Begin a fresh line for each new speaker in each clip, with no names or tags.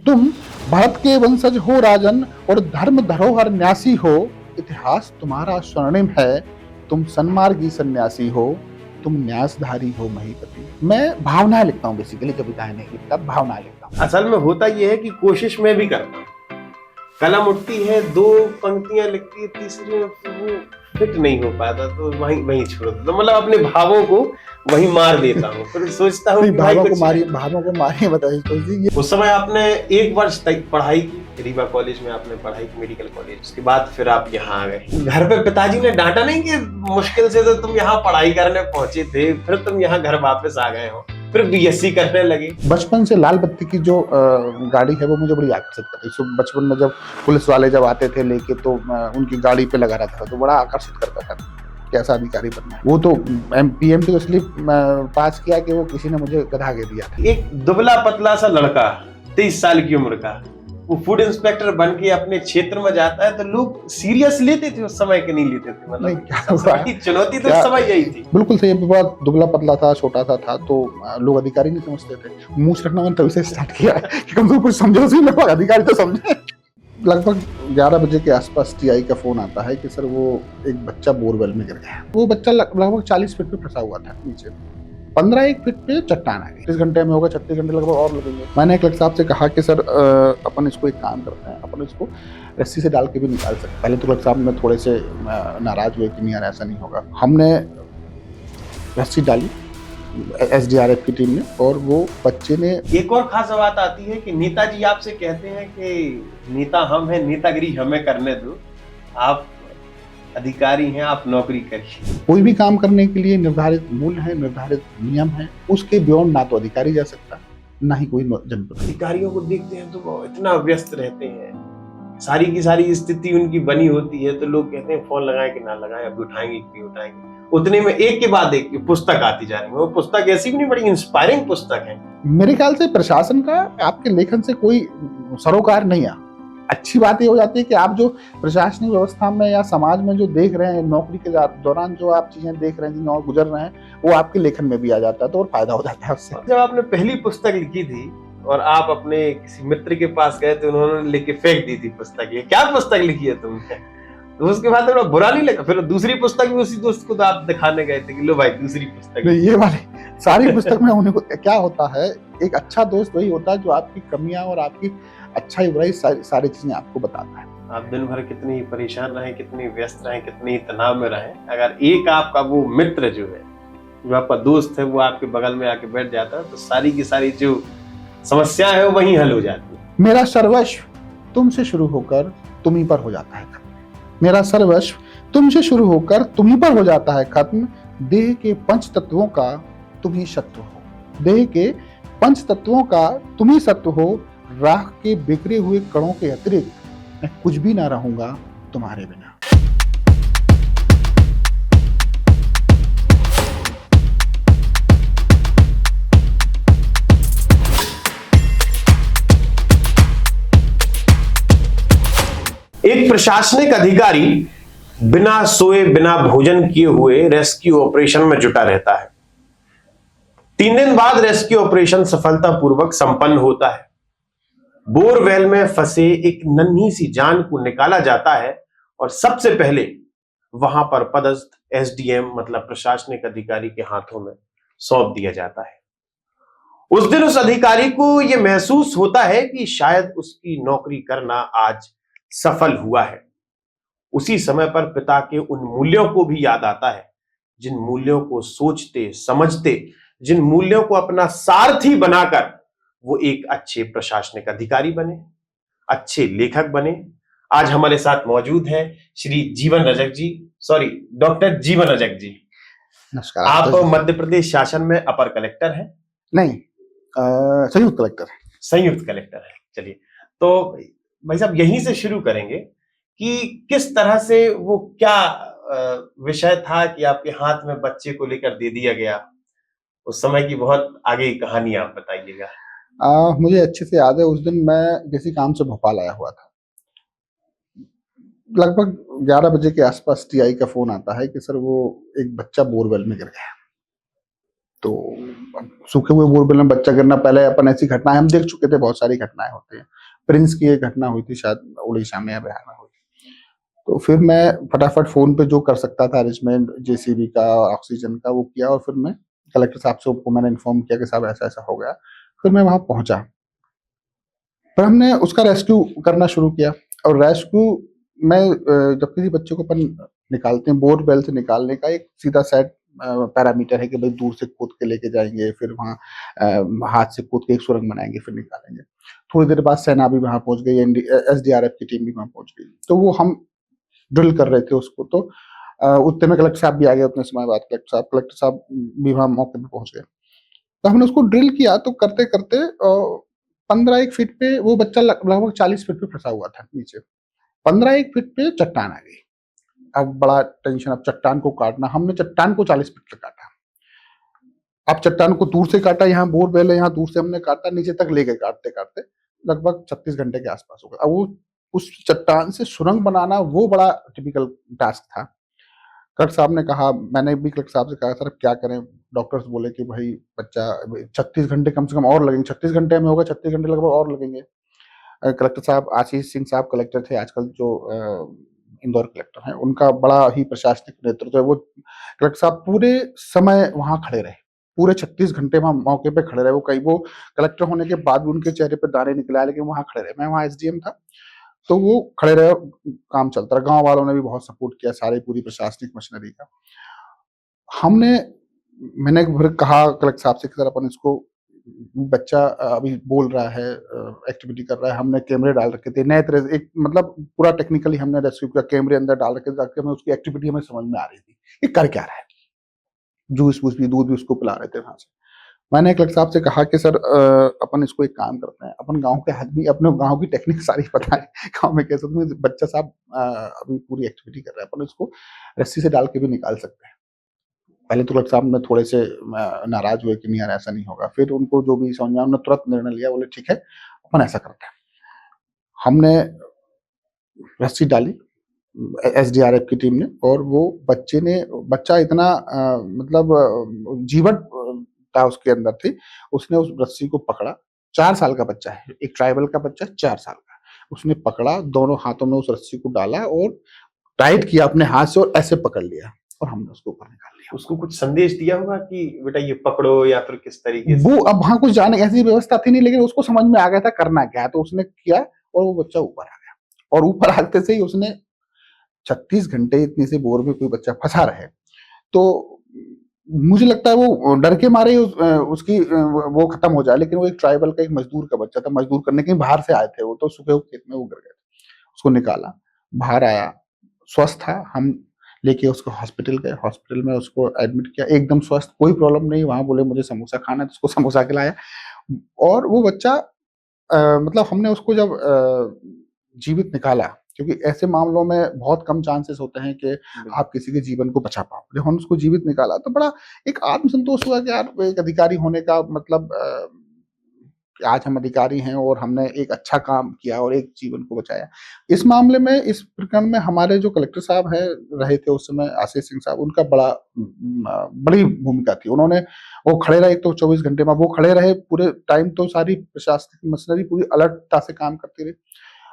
तुम भरत के वंशज हो राजन और धर्म धरोहर न्यासी हो। इतिहास तुम्हारा स्वर्णिम है। तुम सन्मार्गी सन्यासी हो। तुम न्यासधारी हो महीपति। मैं भावनाएं लिखता हूँ, बेसिकली कविताएं नहीं लिखता, भावनाएं लिखता हूँ।
असल में होता यह है कि कोशिश मैं भी करता हूँ, कलम उठती है, 2 पंक्तियां लिखती है, तीसरी में वो फिट नहीं हो पाता तो वहीं छोड़ देता, मतलब अपने भावों को वहीं मार देता हूँ। फिर सोचता हूँ कि
भावों को मारिए बताइए।
उस समय आपने 1 वर्ष तक पढ़ाई की, रीवा कॉलेज में आपने पढ़ाई की, मेडिकल कॉलेज। उसके बाद फिर आप यहाँ आ गए। घर पे पिताजी ने डांटा नहीं कि मुश्किल से तो तुम यहाँ पढ़ाई करने पहुंचे थे, फिर तुम यहाँ घर वापस आ गए हो, फिर बीएससी करने लगे।
बचपन से लाल बत्ती की जो गाड़ी है वो मुझे बड़ी आकर्षित करती है। बचपन में जब पुलिस वाले जब आते थे लेके तो उनकी गाड़ी पे लगा रहता था तो बड़ा आकर्षित करता था कैसा अधिकारी बनना है। वो तो पीएम तो इसलिए पास किया कि वो किसी ने मुझे गधा के दिया था।
एक दुबला पतला सा लड़का 23 साल की उम्र का, वो फूड इंस्पेक्टर बन के अपने क्षेत्र में जाता है तो लोग सीरियस लेते थे उस समय के नहीं लेते थे। मतलब चुनौती तो उस समय यही थी।
बिल्कुल सही। बहुत दुबला पतला था, छोटा सा था तो लोग अधिकारी नहीं समझते थे। मूछ रखना मैंने तभी से स्टार्ट किया कि कम से कम कुछ समझो सी, लगभग अधिकारी तो समझे। लगभग 11 बजे के आसपास टीआई का फोन आता है कि सर वो एक बच्चा बोरवेल में गिर गया। वो बच्चा लगभग 40 फीट पे फंसा हुआ था नीचे, 15-1 फीट पे चट्टान आ गई। 30 घंटे में होगा, 36 घंटे लगभग और लगेंगे। मैंने एक कलेक्टर साहब से कहा कि सर अपन इसको एक काम करते हैं, अपन इसको रस्सी से डाल के भी निकाल सकते। पहले तो कलेक्टर साहब में थोड़े से नाराज हुए कि नहीं यार ऐसा नहीं होगा। हमने रस्सी डाली एसडीआरएफ की टीम ने और वो बच्चे ने।
एक और खास बात आती है कि नेताजी आपसे कहते हैं कि नेता हम हैं, नेतागिरी हमें करने दो, आप अधिकारी हैं, आप नौकरी करिए।
कोई भी काम करने के लिए निर्धारित मूल्य है, निर्धारित नियम है, उसके बियॉन्ड ना तो अधिकारी जा सकता ना ही कोई जनप्रतिनिधि।
अधिकारियों को देखते हैं तो वो इतना व्यस्त रहते हैं, सारी की सारी स्थिति उनकी बनी होती है तो लोग कहते हैं फोन लगाएं कि ना लगाएं, अभी उठाएंगे कि नहीं उठाएंगे। उतने में एक के बाद एक पुस्तक आती जा रही है। वो पुस्तक ऐसी भी नहीं, बड़ी इंस्पायरिंग पुस्तक है।
मेरे ख्याल से प्रशासन का आपके लेखन से कोई सरोकार नहीं है। अच्छी बात ये हो जाती है कि आप जो प्रशासनिक व्यवस्था में या समाज में जो देख रहे हैं, नौकरी के दौरान जो आप चीजें देख रहे हैं, जिनमें गुजर रहे हैं, वो आपके लेखन में भी आ जाता है तो और फायदा हो जाता है उससे।
जब आपने पहली पुस्तक लिखी थी और आप अपने किसी मित्र के पास गए तो उन्होंने लिख के फेंक दी थी पुस्तक, ये क्या पुस्तक लिखी है तुमने? तो उसके बाद थोड़ा बुरा नहीं लगा? फिर दूसरी पुस्तक भी उसी दोस्त को तो आप दिखाने गए थे कि लो भाई दूसरी पुस्तक।
ये वाली सारी पुस्तक में उन्हें क्या होता है, एक अच्छा दोस्त वही होता है जो आपकी कमियां और आपकी अच्छाई बुराई सारी चीजें आपको बताता है।
आप दिन भर कितनी परेशान रहे, कितनी व्यस्त रहे, कितनी तनाव में रहे, अगर एक आपका वो मित्र जो है, जो आपका दोस्त है, वो आपके बगल में आके बैठ जाता है तो सारी की सारी जो समस्या है वो वहीं हल हो जाती है।
मेरा सर्वस्व तुमसे शुरू होकर तुम ही पर हो जाता है खत्म। मेरा सर्वस्व तुमसे शुरू होकर तुम ही पर हो जाता है खत्म। देह के 5 तत्वों का तुम ही सत्व हो। देह के 5 तत्वों का तुम ही सत्व हो। राख के बिखरे हुए कणों के अतिरिक्त मैं कुछ भी ना रहूंगा तुम्हारे बिना।
एक प्रशासनिक अधिकारी बिना सोए बिना भोजन किए हुए रेस्क्यू ऑपरेशन में जुटा रहता है। 3 दिन बाद रेस्क्यू ऑपरेशन सफलतापूर्वक संपन्न होता है। बोरवेल में फंसे एक नन्ही सी जान को निकाला जाता है और सबसे पहले वहां पर पदस्थ एसडीएम मतलब प्रशासनिक अधिकारी के हाथों में सौंप दिया जाता है। उस दिन उस अधिकारी को यह महसूस होता है कि शायद उसकी नौकरी करना आज सफल हुआ है। उसी समय पर पिता के उन मूल्यों को भी याद आता है जिन मूल्यों को सोचते समझते, जिन मूल्यों को अपना सारथी बनाकर वो एक अच्छे प्रशासनिक अधिकारी बने, अच्छे लेखक बने। आज हमारे साथ मौजूद है श्री जीवन रजक जी, सॉरी डॉक्टर जीवन रजक जी।
नमस्कार।
आप मध्य प्रदेश शासन में अपर कलेक्टर हैं?
नहीं, संयुक्त कलेक्टर है।
संयुक्त कलेक्टर है। चलिए, तो भाई साहब यहीं से शुरू करेंगे कि किस तरह से वो क्या विषय था कि आपके हाथ में बच्चे को लेकर दे दिया गया, उस समय की बहुत आगे की कहानी आप बताइएगा।
मुझे अच्छे से याद है, उस दिन मैं किसी काम से भोपाल आया हुआ था। लगभग 11 बजे के आसपास टीआई का फोन आता है कि सर वो एक बच्चा बोरवेल में गिर गया। तो अब सूखे हुए बोरवेल में बच्चा गिरना, पहले अपन ऐसी घटनाएं हम देख चुके थे, बहुत सारी घटनाएं होती हैं। प्रिंस की एक घटना हुई थी शायद उड़ीसा में या बिहार में हुई थी। तो फिर मैं फटाफट फोन पे जो कर सकता था अरेंजमेंट जेसीबी का, ऑक्सीजन का, वो किया और फिर मैं कलेक्टर साहब से को मैंने इन्फॉर्म किया कि साहब ऐसा ऐसा हो गया। फिर मैं वहां पहुंचा, पर हमने उसका रेस्क्यू करना शुरू किया। और रेस्क्यू में जब किसी बच्चे को अपन निकालते हैं, बोरवेल से निकालने का एक सीधा सेट पैरामीटर है कि भाई दूर से कूद के लेके जाएंगे, फिर वहाँ हाथ से कूद के एक सुरंग बनाएंगे, फिर निकालेंगे। थोड़ी देर बाद सेना भी वहां पहुंच गई, एसडीआरएफ की टीम भी वहां पहुंच गई, तो वो हम ड्रिल कर रहे थे उसको। तो उतने में कलेक्टर साहब भी आ गए, उतने समय बाद कलेक्टर साहब भी वहां मौके पे पहुंच गए। तो हमने उसको ड्रिल किया, तो करते करते 15 एक फीट पे वो बच्चा लगभग 40 फीट पे फंसा हुआ था नीचे। 15 एक फीट पे चट्टान आ गई। अब बड़ा टेंशन, अब चट्टान को काटना, हमने चट्टान को 40 फीट तक काटा। अब चट्टान को दूर से काटा, यहाँ बोरवेल है, यहाँ दूर से हमने काटा, नीचे तक ले गए काटते काटते, लगभग 36 घंटे के आसपास हो गया। अब वो उस चट्टान से सुरंग बनाना वो बड़ा टिपिकल टास्क था। कलेक्टर साहब ने कहा, मैंने भी कलेक्टर साहब से कहा सर अब क्या करें। डॉक्टर्स बोले कि भाई बच्चा 36 घंटे कम से कम और लगेंगे, 36 घंटे में होगा, 36 घंटे लगभग और लगेंगे। कलेक्टर साहब आशीष सिंह साहब कलेक्टर थे आजकल जो इंदौर कलेक्टर हैं, उनका बड़ा ही प्रशासनिक नेतृत्व है। वो कलेक्टर साहब पूरे समय वहां खड़े रहे, पूरे 36 घंटे वहां मौके पे खड़े रहे। वो कई वो कलेक्टर होने के बाद भी उनके चेहरे पे दाने निकले आए, लेकिन वहां खड़े रहे। मैं वहां एसडीएम था, तो वो खड़े रहे, काम चलता रहा। गांव वालों ने भी बहुत सपोर्ट किया, सारी पूरी प्रशासनिक मशीनरी का। हमने मैंने फिर कहा कलेक्टर साहब से कि सर अपन इसको, बच्चा अभी बोल रहा है, एक्टिविटी कर रहा है, हमने कैमरे डाल रखे थे नए तरह से, एक मतलब पूरा टेक्निकली हमने रेस्क्यू किया, कैमरे अंदर डाल रखे थे ताकि हमें उसकी एक्टिविटी हमें समझ में आ रही थी ये कर क्या रहा है। जूस वूस भी, दूध भी उसको पिला रहे थे वहां से। मैंने कलेक्टर साहब से कहा कि सर अपन इसको एक काम करते हैं, अपन गांव के आदमी, अपने गांव की टेक्निक सारी पता है, गांव में कैसे बच्चा साहब अभी पूरी एक्टिविटी कर रहा है, अपन इसको रस्सी से डाल के भी निकाल सकते हैं। पहले तो कलेक्टर साहब में थोड़े से नाराज हुए कि नहीं यार ऐसा नहीं होगा। फिर उनको जो भी समझ में आया, उन्होंने तुरंत निर्णय लिया, बोले ठीक है अपन ऐसा करते हैं। हमने रस्सी डाली एसडीआरएफ की टीम ने, और वो बच्चा इतना मतलब जीवट था उसके अंदर थी, उसने उस रस्सी को पकड़ा। 4 साल का बच्चा है, एक ट्राइबल का बच्चा 4 साल का, उसने पकड़ा, दोनों हाथों में उस रस्सी को डाला और टाइट किया अपने हाथ से और ऐसे पकड़ लिया, और हमने उसको ऊपर निकाल लिया।
उसको कुछ संदेश दिया होगा कि बेटा ये पकड़ो, या फिर किस तरीके से?
वो अब वहां कुछ जाने ऐसी व्यवस्था थी नहीं, लेकिन उसको समझ में आ गया था करना क्या है, तो उसने किया और वो बच्चा ऊपर आ गया। और ऊपर आते से ही उसने 36 घंटे इतनी से बोर में कोई बच्चा फंसा रहे, तो मुझे लगता है वो डर के मारे ही उसकी वो खत्म हो जाए। लेकिन वो एक ट्राइबल का एक मजदूर का बच्चा था, मजदूर करने के बाहर से आए थे, वो तो सूखे हुए खेत में वो गिर गए। उसको निकाला, बाहर आया, स्वस्थ था। हम लेके उसको हॉस्पिटल गए, हॉस्पिटल में उसको एडमिट किया, एकदम स्वस्थ, कोई प्रॉब्लम नहीं। वहां बोले मुझे समोसा खाना है, तो उसको समोसा खिलाया। और वो बच्चा मतलब हमने उसको जब जीवित निकाला, क्योंकि ऐसे मामलों में बहुत कम चांसेस होते हैं कि आप किसी के जीवन को बचा पाओ। जब हमने उसको जीवित निकाला तो बड़ा एक आत्मसंतोष हुआ कि यार एक अधिकारी होने का मतलब कि आज हम अधिकारी हैं और हमने एक अच्छा काम किया और एक जीवन को बचाया। इस मामले में, इस प्रकरण में हमारे जो कलेक्टर साहब हैं रहे थे उस समय, आशीष सिंह साहब, उनका बड़ी भूमिका थी। उन्होंने वो खड़े रहे, एक तो 24 घंटे में वो खड़े रहे पूरे टाइम, तो सारी प्रशासनिक मशीनरी पूरी अलर्टता से काम करती रही।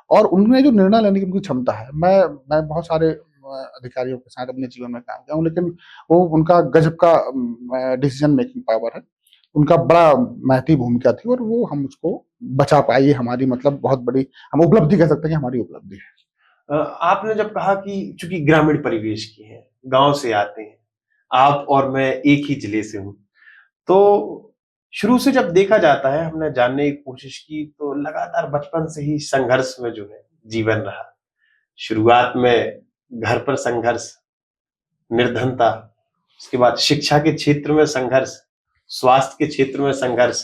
और उनमें जो निर्णय लेने की उनकी क्षमता है, मैं बहुत सारे अधिकारियों के साथ अपने जीवन में काम किया हूँ, लेकिन वो उनका गजब का डिसीजन मेकिंग पावर है। उनका बड़ा महती भूमिका थी और वो हम उसको बचा पाए, ये हमारी मतलब बहुत बड़ी हम उपलब्धि कह सकते हैं कि हमारी उपलब्धि है।
आपने जब कहा कि चूंकि ग्रामीण परिवेश की है, गांव से आते हैं आप और मैं, एक ही जिले से हूं, तो शुरू से जब देखा जाता है, हमने जानने की कोशिश की, तो लगातार बचपन से ही संघर्ष में जो है जीवन रहा। शुरुआत में घर पर संघर्ष, निर्धनता, उसके बाद शिक्षा के क्षेत्र में संघर्ष, स्वास्थ्य के क्षेत्र में संघर्ष।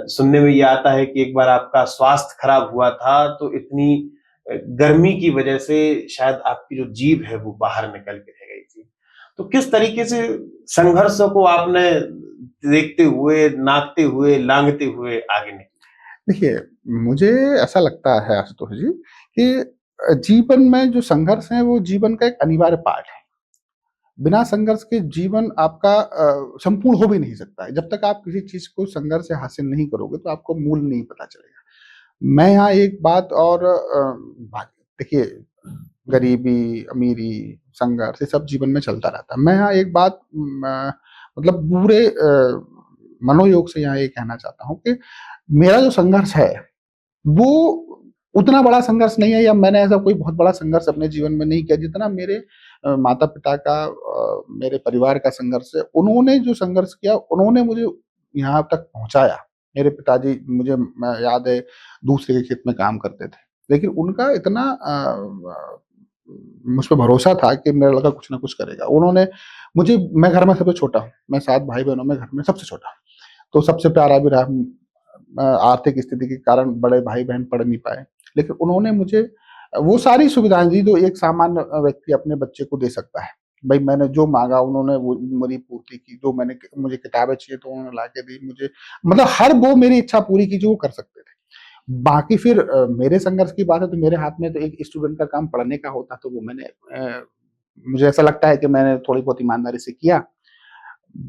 सुनने में ये आता है कि एक बार आपका स्वास्थ्य खराब हुआ था, तो इतनी गर्मी की वजह से शायद आपकी जो जीभ है वो बाहर निकल के रह गई थी। तो किस तरीके से संघर्षों को आपने देखते हुए, नापते हुए, लांघते हुए आगे निकले?
देखिए, मुझे ऐसा लगता है आशुतोष जी कि जीवन में जो संघर्ष है वो जीवन का एक अनिवार्य पार्ट है। बिना संघर्ष के जीवन आपका संपूर्ण हो भी नहीं सकता है। जब तक आप किसी चीज को संघर्ष से हासिल नहीं करोगे तो आपको मूल नहीं पता चलेगा। मैं यहाँ एक बात और देखिए, गरीबी, अमीरी, संघर्ष ये सब जीवन में चलता रहता है। मैं यहाँ एक बात मतलब पूरे मनोयोग से यहाँ ये कहना चाहता हूँ कि मेरा जो संघर्ष है वो उतना बड़ा संघर्ष नहीं है, या मैंने ऐसा कोई बहुत बड़ा संघर्ष अपने जीवन में नहीं किया जितना मेरे माता पिता का, मेरे परिवार का संघर्ष है। उन्होंने जो संघर्ष किया, उन्होंने मुझे यहाँ तक पहुंचाया। मेरे पिताजी, मुझे याद है, दूसरे के खेत में काम करते थे, लेकिन उनका इतना मुझ पर भरोसा था कि मेरा लड़का कुछ ना कुछ करेगा। उन्होंने मुझे, मैं घर में सबसे छोटा हूँ, मैं 7 भाई बहनों में घर में सबसे छोटा हूँ, तो सबसे प्यारा भी रहा। आर्थिक स्थिति के कारण बड़े भाई बहन पढ़ नहीं पाए, लेकिन उन्होंने मुझे वो सारी सुविधाएं दी जो एक सामान्य व्यक्ति अपने बच्चे को दे सकता है। भाई मैंने जो मांगा उन्होंने वो मेरी पूर्ति की, जो मुझे किताबें चाहिए तो उन्होंने ला के दी मुझे, मतलब हर वो मेरी इच्छा पूरी की जो वो कर सकते थे। बाकी फिर मेरे संघर्ष की बात है तो मेरे हाथ में तो एक स्टूडेंट का काम पढ़ने का होता, तो वो मैंने मुझे ऐसा लगता है कि मैंने थोड़ी बहुत ईमानदारी से किया।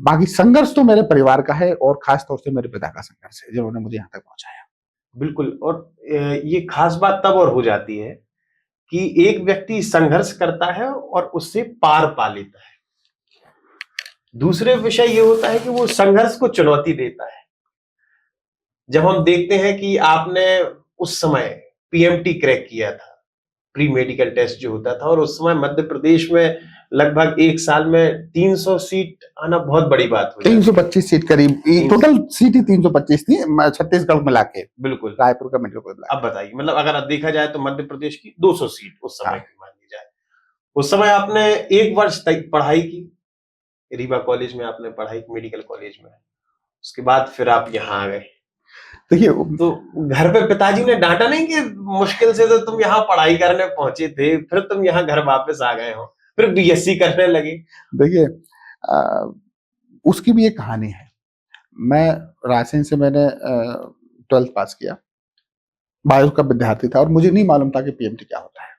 बाकी संघर्ष तो मेरे परिवार का है और खास तौर से मेरे पिता का संघर्ष है जिन्होंने मुझे यहाँ तक पहुंचाया।
बिल्कुल। और ये खास बात तब और हो जाती है कि एक व्यक्ति संघर्ष करता है और उससे पार पा लेता है। दूसरे विषय ये होता है कि वो संघर्ष को चुनौती देता है। जब हम देखते हैं कि आपने उस समय पीएमटी क्रैक किया था, प्री मेडिकल टेस्ट जो होता था, और उस समय मध्य प्रदेश में लगभग 1 साल में 300 सीट आना बहुत बड़ी बात हो जाती है।
325 सीट करीब, टोटल सीट ही 325 थी छत्तीसगढ़ मिला के,
बिल्कुल
रायपुर का मेडिकल कॉलेज।
अब बताइए, मतलब अगर देखा जाए तो मध्य प्रदेश की 200 सीट उस समय
हाँ।
की मान ली जाए। उस समय आपने 1 वर्ष तक पढ़ाई की, रीवा कॉलेज में आपने पढ़ाई की, मेडिकल कॉलेज में। उसके बाद फिर आप यहाँ आ गए।
देखिए,
तो घर पे पिताजी ने डांटा नहीं कि मुश्किल से तो तुम यहाँ पढ़ाई करने पहुंचे थे, फिर तुम यहाँ घर वापस आ गए हो, फिर बीएससी करने लगे?
देखिए, उसकी भी एक कहानी है। मैं रायसेन से मैंने 12th पास किया, बायो का विद्यार्थी था और मुझे नहीं मालूम था कि पीएमटी क्या होता है।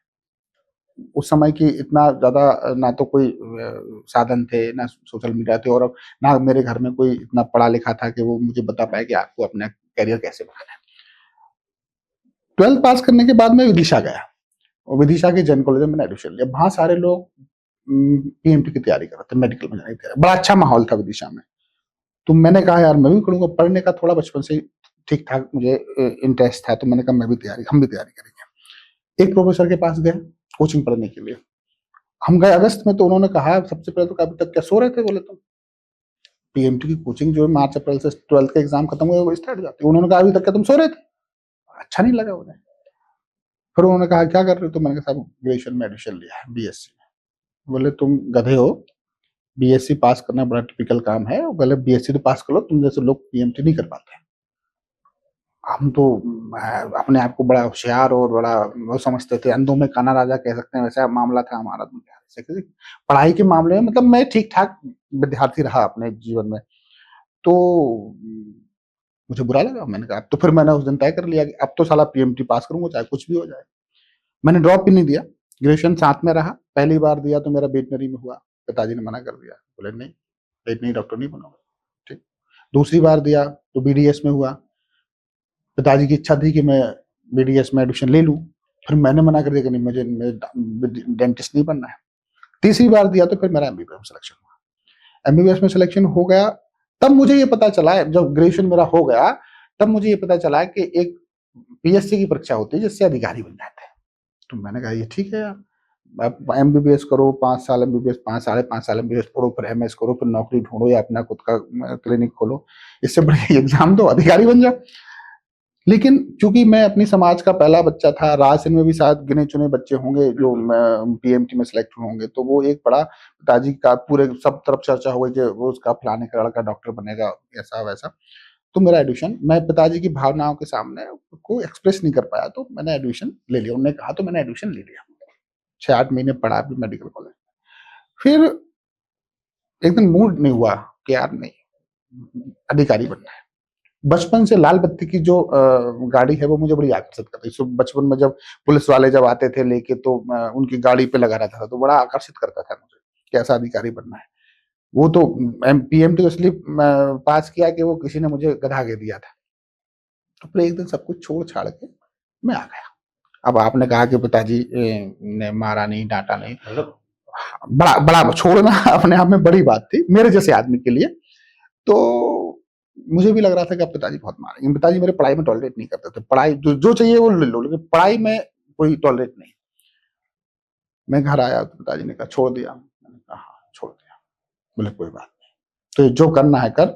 उस समय की इतना ज्यादा ना तो कोई साधन थे, ना सोशल मीडिया थे, और ना मेरे घर में कोई इतना पढ़ा लिखा था कि वो मुझे बता पाए कि आपको अपना करियर कैसे बनाना है। 12th पास करने के बाद मैं विदिशा गया और विदिशा के जैन कॉलेज में मैंने एडमिशन लिया। वहां सारे लोग पीएमटी की तैयारी कर रहे थे, मेडिकल में जाने की तैयारी। बड़ा अच्छा माहौल था विदिशा में। तो मैंने कहा यार मैं भी करूंगा, पढ़ने का थोड़ा बचपन से ठीक ठाक मुझे इंटरेस्ट था, तो मैंने कहा हम भी तैयारी करेंगे। एक प्रोफेसर के पास गए कोचिंग पढ़ने के लिए। हम गए अगस्त में, तो उन्होंने कहा सबसे पहले तो अभी तक क्या सो रहे थे? बोले तुम, पीएमटी की कोचिंग जो है मार्च अप्रैल से 12th के एग्जाम खत्म हुए वो स्टार्ट हो जाती है। उन्होंने कहा अभी तक क्या तुम सो रहे थे? अच्छा नहीं लगा उन्हें। फिर उन्होंने कहा क्या कर रहे हो? तो मैंने कहा साहब ग्रेजुएशन में एडमिशन लिया है, बीएससी में। बोले तुम गधे हो, बीएससी पास करना बड़ा टिपिकल काम है। बोले बीएससी तो पास कर लो, तुम जैसे लोग पीएमटी नहीं कर पाते। हम तो अपने आप को बड़ा होशियार और बड़ा वो समझते थे, अंधों में काना राजा कह सकते हैं, वैसा मामला था हमारा। पढ़ाई के मामले में मतलब मैं ठीक ठाक विद्यार्थी रहा अपने जीवन में। तो मुझे बुरा लगा। मैंने कहा अब तो फिर मैंने उस दिन तय कर लिया कि अब तो साला पीएमटी पास करूंगा चाहे कुछ भी हो जाए। मैंने ड्रॉप भी नहीं दिया, ग्रेजुएशन साथ में रहा। पहली बार दिया तो मेरा वेटनरी में हुआ, पिताजी ने मना कर दिया, बोले नहीं वेटनरी डॉक्टर नहीं बनोगे। ठीक। दूसरी बार दिया तो बीडीएस में हुआ, पिताजी की इच्छा थी कि मैं बीडीएस में एडमिशन ले लूं, फिर मैंने मना कर दिया कि नहीं मुझे डेंटिस्ट नहीं बनना है। तीसरी बार दिया तो फिर मेरा एमबीबीएस में सिलेक्शन हुआ। एमबीबीएस में सिलेक्शन हो गया, तब मुझे ये पता चला, जब ग्रेजुएशन मेरा हो गया तब मुझे ये पता चला कि एक पीएससी की परीक्षा होती है जिससे अधिकारी बन जाते हैं। तो मैंने कहा ये ठीक है यार, आप एमबीबीएस करो 5 साल एमबीबीएस, 5 साल एमबीबीएस पढ़ो, फिर एमएस करो, फिर नौकरी ढूंढो या अपना खुद का क्लिनिक खोलो, इससे बढ़िया एग्जाम दो, अधिकारी बन जाओ। लेकिन चूंकि मैं अपनी समाज का पहला बच्चा था, रायसेन में भी शायद गिने चुने बच्चे होंगे जो पीएमटी में सिलेक्ट होंगे, तो वो एक बड़ा पिताजी का पूरे सब तरफ चर्चा हो गई कि वो उसका फलाने का लड़का डॉक्टर बनेगा, ऐसा वैसा। तो मेरा एडमिशन, मैं पिताजी की भावनाओं के सामने को एक्सप्रेस नहीं कर पाया, तो मैंने एडमिशन ले लिया। उन्होंने कहा तो मैंने एडमिशन ले लिया। 6-8 महीने पढ़ा भी मेडिकल कॉलेज। फिर एक दिन मूड नहीं हुआ कि यार नहीं अधिकारी बनना है। बचपन से लाल बत्ती की जो गाड़ी है वो मुझे बड़ी आकर्षित करती है। बचपन में जब पुलिस वाले जब आते थे लेके, तो उनकी गाड़ी पे लगा रहता था तो बड़ा आकर्षित करता था मुझे। कैसा अधिकारी बनना है। वो तो पीएमटी तो इसलिए पास किया कि वो किसी ने मुझे गधा के दिया था। तो फिर एक दिन सब कुछ छोड़ छाड़ के मैं आ गया। अब आपने कहा कि पिताजी ने मारा नहीं, डांटा नहीं,
मतलब
बड़ा बड़ा छोड़ना अपने आप में बड़ी बात थी मेरे जैसे आदमी के लिए। तो मुझे भी लग रहा था कि अब पिताजी बहुत मारेंगे। पिताजी मेरे पढ़ाई में टॉलरेट नहीं करते थे। पढ़ाई जो चाहिए वो ले लो, लेकिन पढ़ाई में कोई टॉलरेट नहीं। मैं घर आया तो पिताजी ने कहा छोड़ दिया। मैंने कहा हाँ छोड़ दिया। बोले कोई बात नहीं, तो जो करना है कर,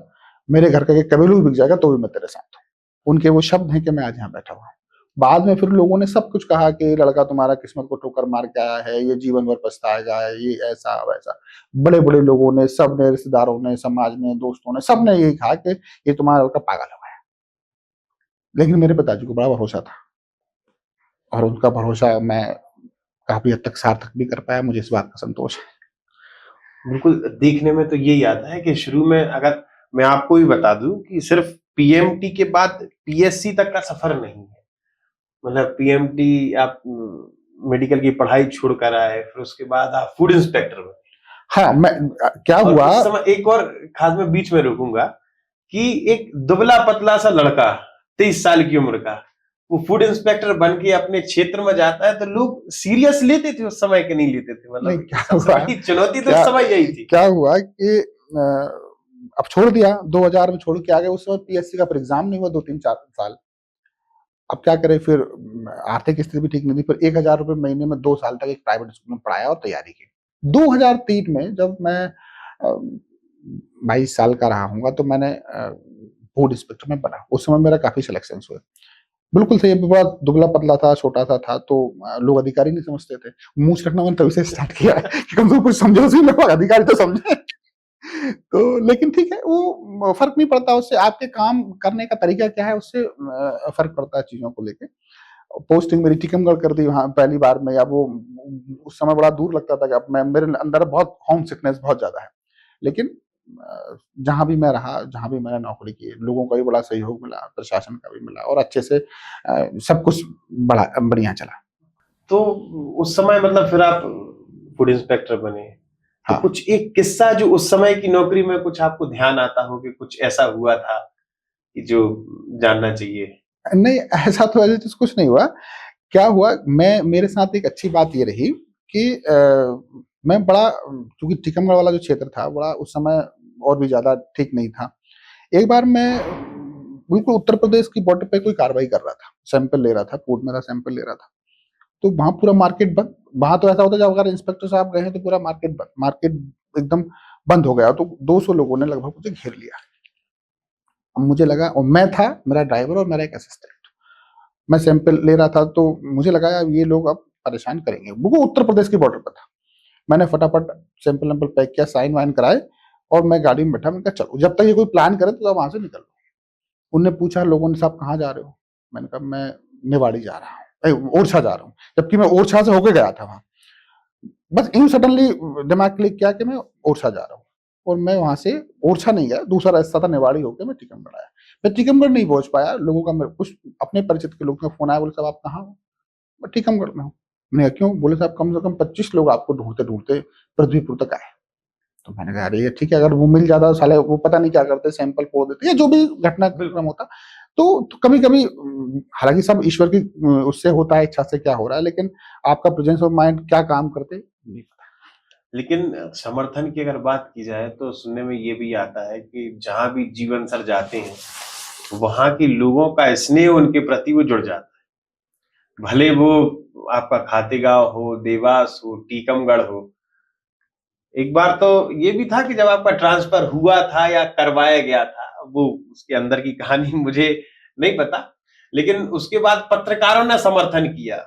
मेरे घर का कबीलू भी बिक जाएगा तो भी मैं तेरे साथ हूँ। उनके वो शब्द हैं कि मैं आज यहाँ बैठा हुआ हूँ। बाद में फिर लोगों ने सब कुछ कहा कि लड़का तुम्हारा किस्मत को ठोकर मार के आया है, ये जीवन भर पछताएगा, ये ऐसा वैसा। बड़े बड़े लोगों ने, सब ने, रिश्तेदारों ने, समाज ने, दोस्तों ने, सब ने यही कहा कि ये तुम्हारा लड़का पागल हो गया। लेकिन मेरे पिताजी को बड़ा भरोसा था और उनका भरोसा मैं काफी हद तक सार्थक भी कर पाया। मुझे इस बात का संतोष है।
बिल्कुल, देखने में तो यही आता है कि शुरू में, अगर मैं आपको भी बता दूं, कि सिर्फ पीएमटी के बाद पीएससी तक का सफर नहीं है। मतलब पीएमटी आप मेडिकल की पढ़ाई छोड़कर आए, फिर उसके बाद आप फूड इंस्पेक्टर बने।
हाँ, मैं क्या
और
हुआ,
उस समय एक और खास मैं बीच में रुकूंगा कि एक दुबला पतला सा लड़का 23 साल की उम्र का वो फूड इंस्पेक्टर बन के अपने क्षेत्र में जाता है, तो लोग सीरियस लेते थे उस समय के नहीं लेते थे।
नहीं
मतलब
क्या
सबसे
हुआ,
बड़ी चुनौती तो
क्या
उस समय यही थी।
क्या हुआ कि अब छोड़ दिया, 2000 में छोड़ के आ गए। उस समय पीएससी का एग्जाम नहीं हुआ 2-3-4 साल। अब क्या करें फिर, आर्थिक स्थिति भी ठीक नहीं थी। फिर 1000 रुपए महीने में 2 साल तक एक प्राइवेट स्कूल में पढ़ाया और तैयारी की। 2003 में जब मैं 22 साल का रहा हूँगा तो मैंने फूड इंस्पेक्टर में बना। उस समय मेरा काफी सिलेक्शन हुए। बिल्कुल सही, बड़ा दुबला पतला था, छोटा सा था, तो लोग अधिकारी नहीं समझते थे। मूछ रखना मैंने तभी से स्टार्ट किया है कि कम से कम कुछ समझो सही, लोग अधिकारी तो समझे। तो लेकिन ठीक है, वो फर्क नहीं पड़ता उससे। आपके काम करने का तरीका क्या है उससे फर्क पड़ता है चीजों को लेके। पोस्टिंग मेरी टीकमगढ़ कर दी वहां पहली बार में। अब वो उस समय बड़ा दूर लगता था कि अब मैं, मेरे अंदर बहुत होम सिकनेस बहुत ज्यादा है। लेकिन जहां भी मैं रहा, जहां भी मैंने नौकरी की, लोगों का भी बड़ा सहयोग मिला, प्रशासन का भी मिला और अच्छे से सब कुछ बड़ा बढ़िया चला।
तो उस समय मतलब फिर आप फूड इंस्पेक्टर बने, तो
हाँ,
कुछ एक किस्सा जो उस समय की नौकरी में कुछ आपको ध्यान आता हो कि कुछ ऐसा हुआ था कि जो जानना चाहिए।
नहीं ऐसा तो ऐसे चीज कुछ नहीं हुआ। क्या हुआ, मैं, मेरे साथ एक अच्छी बात ये रही कि मैं बड़ा, क्योंकि टीकमगढ़ वाला जो क्षेत्र था बड़ा उस समय और भी ज्यादा ठीक नहीं था। एक बार मैं बिल्कुल उत्तर प्रदेश की बॉर्डर पे कोई कार्रवाई कर रहा था, सैंपल ले रहा था, कोर्ट में था, सैंपल ले रहा था। तो वहां पूरा मार्केट बंद। वहां तो ऐसा होता है जब अगर इंस्पेक्टर साहब गए हैं तो पूरा मार्केट बंद, मार्केट एकदम बंद हो गया। तो 200 लोगों ने लगभग मुझे घेर लिया। अब मुझे लगा, और मैं था, मेरा ड्राइवर और मेरा एक असिस्टेंट, मैं सैंपल ले रहा था, तो मुझे लगा यार ये लोग अब परेशान करेंगे। वो उत्तर प्रदेश की बॉर्डर पर था। मैंने फटाफट सैंपल नंपल पैक किया, साइन वाइन कराए और मैं गाड़ी में बैठा। मैंने कहा चलो, जब तक ये कोई प्लान करे तो वहां से निकल लो। उनने पूछा, लोगों ने, साहब कहाँ जा रहे हो? मैंने कहा मैं निवाड़ी जा रहा हूँ, ओरछा जा रहा हूँ, जबकि मैं ओरछा से होके गया था वहां। बस यूं सडनली दिमाग क्लिक किया कि मैं ओरछा जा रहा हूँ। और मैं वहां से ओरछा नहीं गया, दूसरा रास्ता था, निवाड़ी होकर मैं टीकमगढ़ आया। मैं टीकमगढ़ नहीं पहुंच पाया। लोगों का, मेरे कुछ अपने परिचित के लोग का फोन आया, बोले साहब आप कहाँ हो? मैं टीकमगढ़ में हूँ। मैंने कहा क्यों? बोले साहब कम से कम 25 लोग आपको ढूंढते ढूंढते पृथ्वीपुर तक आए। तो मैंने कहा अरे ये ठीक है, अगर वो मिल जाता साले वो पता नहीं क्या करते, सैंपल फोड़ देते या जो भी घटनाक्रम होता। तो कभी कभी, हालांकि सब ईश्वर की उससे होता है, इच्छा से क्या हो रहा है, लेकिन आपका प्रेजेंस ऑफ माइंड क्या काम करते नहीं पता।
लेकिन समर्थन की अगर बात की जाए तो सुनने में ये भी आता है कि जहां भी जीवन सर जाते हैं, वहां के लोगों का स्नेह उनके प्रति वो जुड़ जाता है। भले वो आपका खातेगांव हो, देवास हो, टीकमगढ़ हो। एक बार तो ये भी था कि जब आपका ट्रांसफर हुआ था या करवाया गया था, वो उसके अंदर की कहानी मुझे नहीं पता, लेकिन उसके बाद पत्रकारों ने समर्थन किया,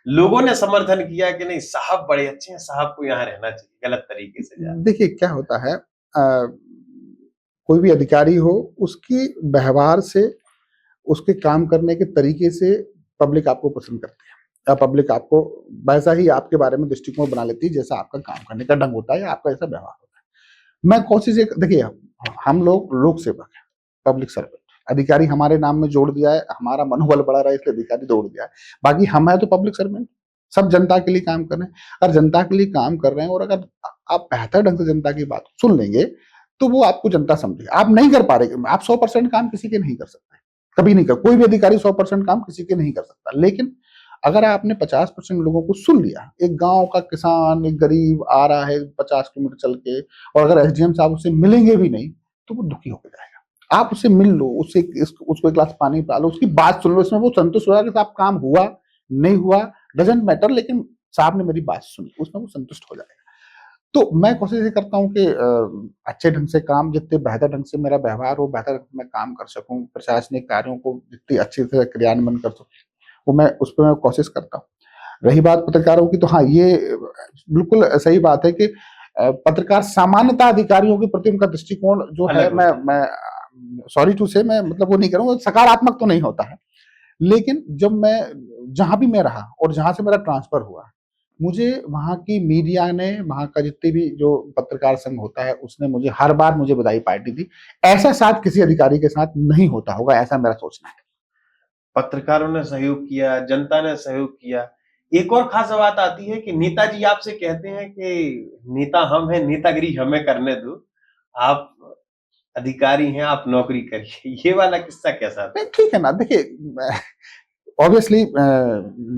लोगों ने समर्थन किया कि नहीं साहब बड़े अच्छे हैं, साहब को यहाँ रहना चाहिए, गलत तरीके से जा।
देखिए क्या होता है, कोई भी अधिकारी हो, उसकी व्यवहार से, उसके काम करने के तरीके से पब्लिक आपको पसंद करती है, या पब्लिक आपको वैसा ही आपके बारे में दृष्टिकोण बना लेती है जैसा आपका काम करने का ढंग होता है या आपका ऐसा व्यवहार होता है। मैं कोशिश एक, देखिए हम लोग लोक सेवक हैं, पब्लिक सर्वेंट। अधिकारी हमारे नाम में जोड़ दिया है, हमारा मनोबल बढ़ा रहा है इसलिए अधिकारी जोड़ दिया है। बाकी हम है तो पब्लिक सर्वेंट, सब जनता के लिए काम कर रहे हैं। अगर जनता के लिए काम कर रहे हैं और अगर आप बेहतर ढंग से जनता की बात सुन लेंगे तो वो आपको जनता समझेगी। आप नहीं कर पा रहे, आप 100% काम किसी के नहीं कर सकते, कभी नहीं कर, कोई भी अधिकारी 100% काम किसी के नहीं कर सकता, लेकिन अगर आपने 50% लोगों को सुन लिया, एक गांव का किसान, एक गरीब आ रहा है 50 किलोमीटर चल के, और अगर एसडीएम साहब उससे मिलेंगे भी नहीं तो वो दुखी होकर जाएगा। आप उससे मिल लो, उससे उसको एक गिलास पानी पिला लो, उसकी बात सुन लो, इसमें वो संतुष्ट हो जाएगा कि साहब काम हुआ नहीं हुआ डजेंट मैटर, लेकिन साहब ने मेरी बात सुनी, उसमें वो संतुष्ट हो जाएगा। तो मैं कोशिश ये करता हूँ कि अच्छे ढंग से काम, जितने बेहतर ढंग से मेरा व्यवहार हो, बेहतर ढंग से मैं काम कर सकूँ, प्रशासनिक कार्यों को जितनी अच्छे से क्रियान्वयन कर सकूँ, वो मैं उस पर मैं कोशिश करता हूँ। रही बात पत्रकारों की, तो हाँ, ये बिल्कुल सही बात है कि पत्रकार सामान्यतः अधिकारियों के प्रति उनका दृष्टिकोण जो है, मैं सॉरी टू से, मैं मतलब वो नहीं करूँगा, सकारात्मक तो नहीं होता है, लेकिन जब मैं जहां भी मैं रहा और जहां से मेरा ट्रांसफर हुआ, मुझे वहां की मीडिया ने, वहां का जितने भी जो पत्रकार संघ होता है, उसने मुझे हर बार मुझे बधाई पार्टी दी। ऐसा शायद किसी अधिकारी के साथ नहीं होता होगा, ऐसा मेरा सोचना है।
पत्रकारों ने सहयोग किया, जनता ने सहयोग किया। एक और खास बात आती है कि नेताजी आपसे कहते हैं कि नेता हम हैं, नेतागिरी हमें करने दो। आप अधिकारी हैं, आप नौकरी करिए। ये वाला किस्सा कैसा था?
नहीं, ठीक है ना, देखिए, ऑब्वियसली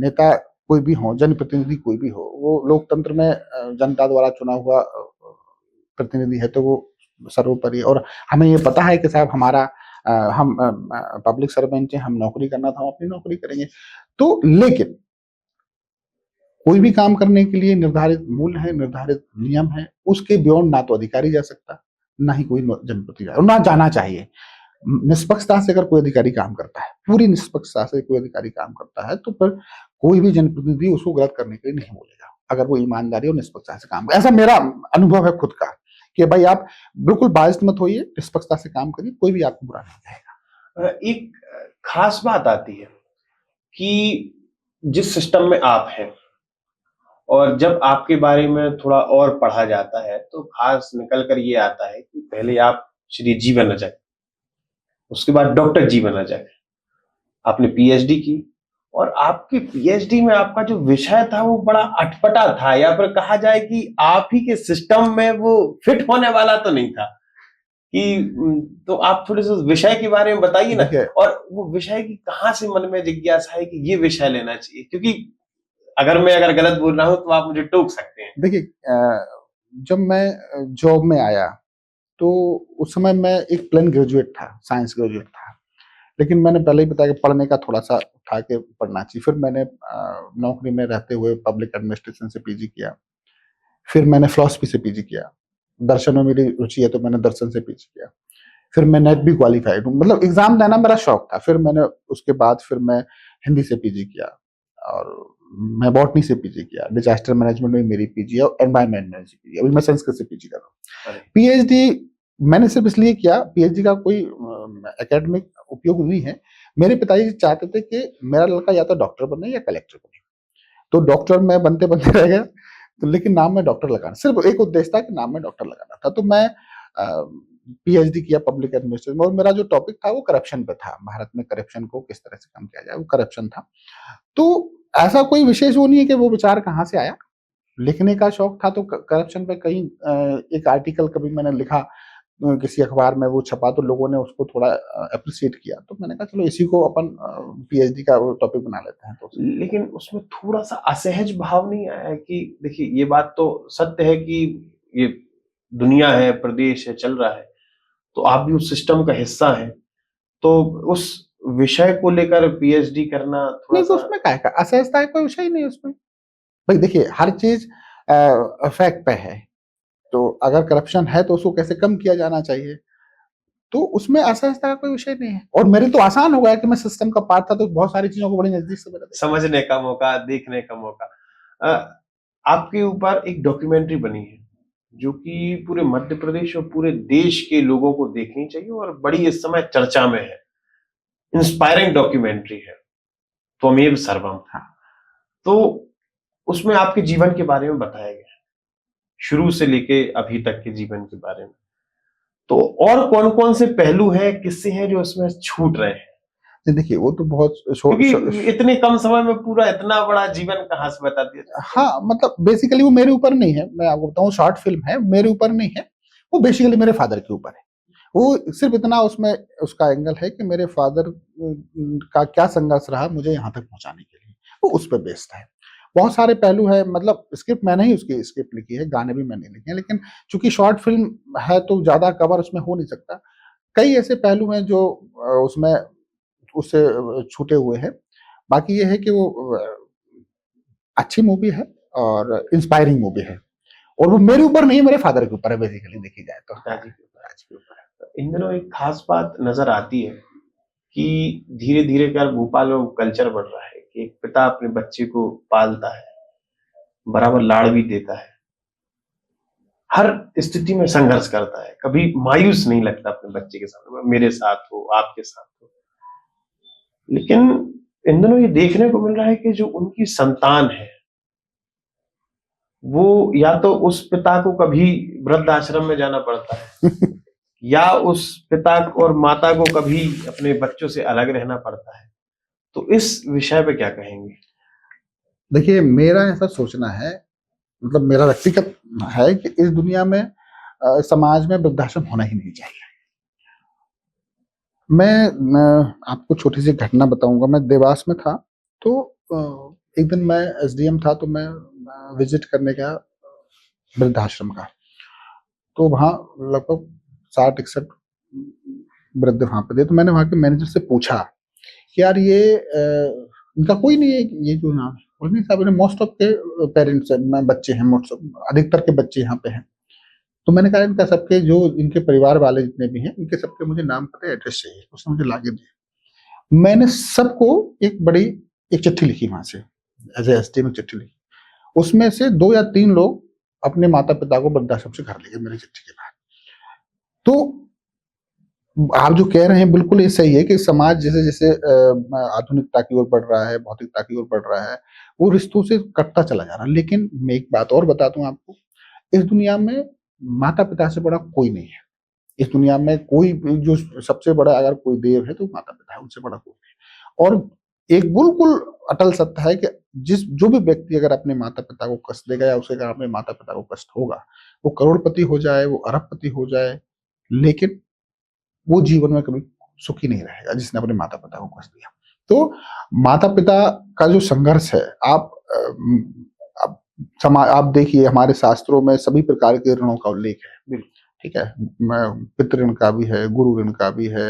नेता कोई भी हो, जनप्रतिनिधि कोई भी हो, वो लोकतंत्र में जनता द्वारा चुना हुआ प्रतिनिधि है, तो वो सर्वोपरि, और हमें ये पता है कि साहब हमारा हम पब्लिक सर्वेंट हैं, हम नौकरी करना था, हम अपनी नौकरी करेंगे। तो लेकिन कोई भी काम करने के लिए निर्धारित मूल्य है, निर्धारित नियम है, उसके बियॉन्ड ना तो अधिकारी जा सकता, ना ही कोई जनप्रतिनिधि, और ना जाना चाहिए। निष्पक्षता से अगर कोई अधिकारी काम करता है, पूरी निष्पक्षता से कोई अधिकारी काम करता है, तो फिर कोई भी जनप्रतिनिधि उसको गलत करने के लिए नहीं बोलेगा, अगर वो ईमानदारी और निष्पक्षता से काम करे। ऐसा मेरा अनुभव है खुद का, कि भाई आप बिल्कुल बायस्ड मत होइए, निष्पक्षता से काम करिए, कोई भी आपको बुरा नहीं कहेगा।
एक खास बात आती है कि जिस सिस्टम में आप हैं और जब आपके बारे में थोड़ा और पढ़ा जाता है, तो खास निकल कर ये आता है कि पहले आप श्री जी बना जाए, उसके बाद डॉक्टर जी बना जाए। आपने पीएचडी की और आपके पीएचडी में आपका जो विषय था वो बड़ा अटपटा था, या फिर कहा जाए कि आप ही के सिस्टम में वो फिट होने वाला तो नहीं था कि तो आप थोड़े से उस विषय के बारे में बताइए ना। और वो विषय की कहाँ से मन में जिज्ञासा है कि ये विषय लेना चाहिए, क्योंकि अगर गलत बोल रहा हूं तो आप मुझे टोक सकते हैं।
देखिए, जब मैं जॉब में आया, तो उस समय मैं एक प्लेन ग्रेजुएट था, साइंस ग्रेजुएट था, लेकिन मैंने पहले ही बताया कि पढ़ने का थोड़ा-सा था कि पढ़ना चाहिए। फिर मैंने नौकरी में रहते हुए पब्लिक एडमिनिस्ट्रेशन से पीजी किया। फिर मैंने फिलॉसफी से पीजी किया। दर्शन में मेरी रुचि है, तो मैंने दर्शन से पीजी किया। फिर मैं नेट भी क्वालिफाइड हूँ, मतलब एग्ज़ाम देना मेरा शौक था। फिर मैंने उसके बाद फिर मैं हिंदी से पीजी किया, और मैं बॉटनी से पीजी किया। डिज़ास्टर मैनेजमेंट में मेरी पीजी है, और एनवायरनमेंट में पीजी। अभी मैं संस्कृत से पीजी कर रहा हूँ। पीएचडी मैंने सिर्फ इसलिए किया, पीएचडी का कोई एकेडमिक उपयोग नहीं है। मेरे पिताजी चाहते थे कि मेरा लड़का या तो डॉक्टर बने या कलेक्टर बने। तो डॉक्टर मैं बनते-बनते रह गया, तो लेकिन नाम में डॉक्टर लगाना, सिर्फ एक उद्देश्य था कि नाम में डॉक्टर लगाना था। तो मैं पीएचडी किया पब्लिक एडमिनिस्ट्रेशन में, और मेरा जो टॉपिक था वो करप्शन पे था। भारत में करप्शन को किस तरह से कम किया जाए, वो करप्शन था। तो ऐसा कोई विशेष वो नहीं है कि वो विचार कहाँ से आया। लिखने का शौक था, तो करप्शन पे कहीं एक आर्टिकल कभी मैंने लिखा, किसी अखबार में वो छपा, तो लोगों ने उसको थोड़ा एप्रिशिएट किया, तो मैंने कहा चलो इसी को अपन पीएचडी का वो टॉपिक बना लेते हैं। तो
लेकिन उसमें थोड़ा-सा असहज भाव नहीं आया कि देखिए ये बात तो सत्य है कि ये दुनिया है, प्रदेश है, चल रहा है, तो आप भी उस सिस्टम का हिस्सा हैं, तो उस विषय को लेकर पीएचडी करना
नहीं, तो
थोड़ा-सा
उसमें काहे का असहजता, है कोई विषय ही नहीं है उसमें। भाई देखिए, हर चीज़ फैक्ट पे है, तो अगर करप्शन है तो उसको कैसे कम किया जाना चाहिए, तो उसमें असहजता का कोई विषय नहीं है। और मेरे तो आसान हो गया कि मैं सिस्टम का पार्ट था, तो बहुत सारी चीज़ों को बड़ी नज़दीक से मैंने देखा।
समझने का मौका, देखने का मौका। आपके ऊपर एक डॉक्यूमेंट्री बनी है, जो कि पूरे मध्य प्रदेश और पूरे देश के लोगों को देखनी चाहिए और बड़ी इस समय चर्चा में है। इंस्पायरिंग डॉक्यूमेंट्री है, त्वमेव सर्वम।
हाँ।
तो उसमें आपके जीवन के बारे में बताया गया है, शुरू से लेके अभी तक के जीवन के बारे में। तो और कौन-कौन से पहलू हैं, किस्से हैं जो उसमें छूट रहे हैं?
देखिए वो तो बहुत
क्योंकि इतने कम समय में पूरा इतना बड़ा जीवन कहाँ से बता दिया।
हाँ, मतलब बेसिकली वो मेरे ऊपर नहीं है, मैं आपको बताऊं, शॉर्ट फिल्म है, मेरे ऊपर नहीं है, वो बेसिकली मेरे फादर के ऊपर है। वो सिर्फ इतना उसमें उसका एंगल है कि मेरे फादर का क्या संघर्ष रहा मुझे यहाँ तक पहुंचाने के लिए, वो उस पर बेस्ड है। बहुत सारे पहलू है, मतलब स्क्रिप्ट मैंने ही उसकी स्क्रिप्ट लिखी है, गाने भी मैंने लिखे हैं, लेकिन चूंकि शॉर्ट फिल्म है तो ज्यादा कवर उसमें हो नहीं सकता। कई ऐसे पहलू हैं जो उसमें उससे छूटे हुए हैं। बाकी ये है कि वो अच्छी मूवी है और इंस्पायरिंग मूवी है, और वो मेरे ऊपर नहीं, मेरे फादर के ऊपर है बेसिकली, देखी जाए तो।
पिताजी के ऊपर, आज के ऊपर। इन दिनों एक खास बात नजर आती है कि धीरे धीरे कर भोपाल में कल्चर बढ़ रहा है कि एक पिता अपने बच्चे को पालता है, बराबर लाड़ भी देता है, हर स्थिति में संघर्ष करता है, कभी मायूस नहीं लगता अपने बच्चे के सामने, मेरे साथ हो, आपके साथ हो। लेकिन इन दिनों ये देखने को मिल रहा है कि जो उनकी संतान है, वो या तो उस पिता को कभी वृद्ध आश्रम में जाना पड़ता है या उस पिता और माता को कभी अपने बच्चों से अलग रहना पड़ता है। तो इस विषय पे क्या कहेंगे?
देखिए मेरा ऐसा सोचना है, मतलब मेरा व्यक्तिगत है कि इस दुनिया में समाज में वृद्धाश्रम होना ही नहीं चाहिए। मैं आपको छोटी सी घटना बताऊंगा। मैं देवास में था, तो एक दिन मैं एसडीएम था, तो मैं विजिट करने गया वृद्धाश्रम का। तो वहाँ लगभग 60-61 वृद्ध वहां पे थे। तो मैंने वहां के मैनेजर से पूछा कि यार ये इनका कोई नहीं है, ये जो नाम है, बोले साहब मोस्ट ऑफ के पेरेंट्स बच्चे हैं, मोस्ट अधिकतर के बच्चे यहाँ पे हैं। तो मैंने कहा इनका सबके जो इनके परिवार वाले जितने भी हैं, इनके सबके मुझे नाम पता एड्रेस चाहिए। उसने मुझे लाके दिया। मैंने सबको एक चिट्ठी लिखी वहां से, एज एसटी में चिट्ठी लिखी। उसमें से 2 या 3 लोग अपने माता पिता को वृद्धाश्रम से घर ले गए मेरी चिट्ठी के बाद। तो आप जो कह रहे हैं बिल्कुल ये सही है कि समाज जैसे जैसे आधुनिकता की ओर बढ़ रहा है, भौतिकता की ओर बढ़ रहा है, वो रिश्तों से कटता चला जा रहा है। लेकिन मैं एक बात और बता दूं आपको, इस दुनिया में माता पिता से बड़ा कोई नहीं है। इस दुनिया में कोई जो सबसे बड़ा अगर कोई देव है तो माता पिता है, उनसे बड़ा कोई नहीं। और एक बिल्कुल अटल सत्य है कि जो भी व्यक्ति अगर अपने माता पिता को कष्ट देगा या उसे अगर अपने माता पिता को कष्ट होगा, वो करोड़पति हो जाए, वो अरबपति हो जाए, लेकिन वो जीवन में कभी सुखी नहीं रहेगा जिसने अपने माता पिता को कष्ट दिया। तो माता पिता का जो संघर्ष है, आप देखिए हमारे शास्त्रों में सभी प्रकार के ऋणों का उल्लेख है। ठीक है, पितृ ऋण का भी है, गुरु ऋण का भी है,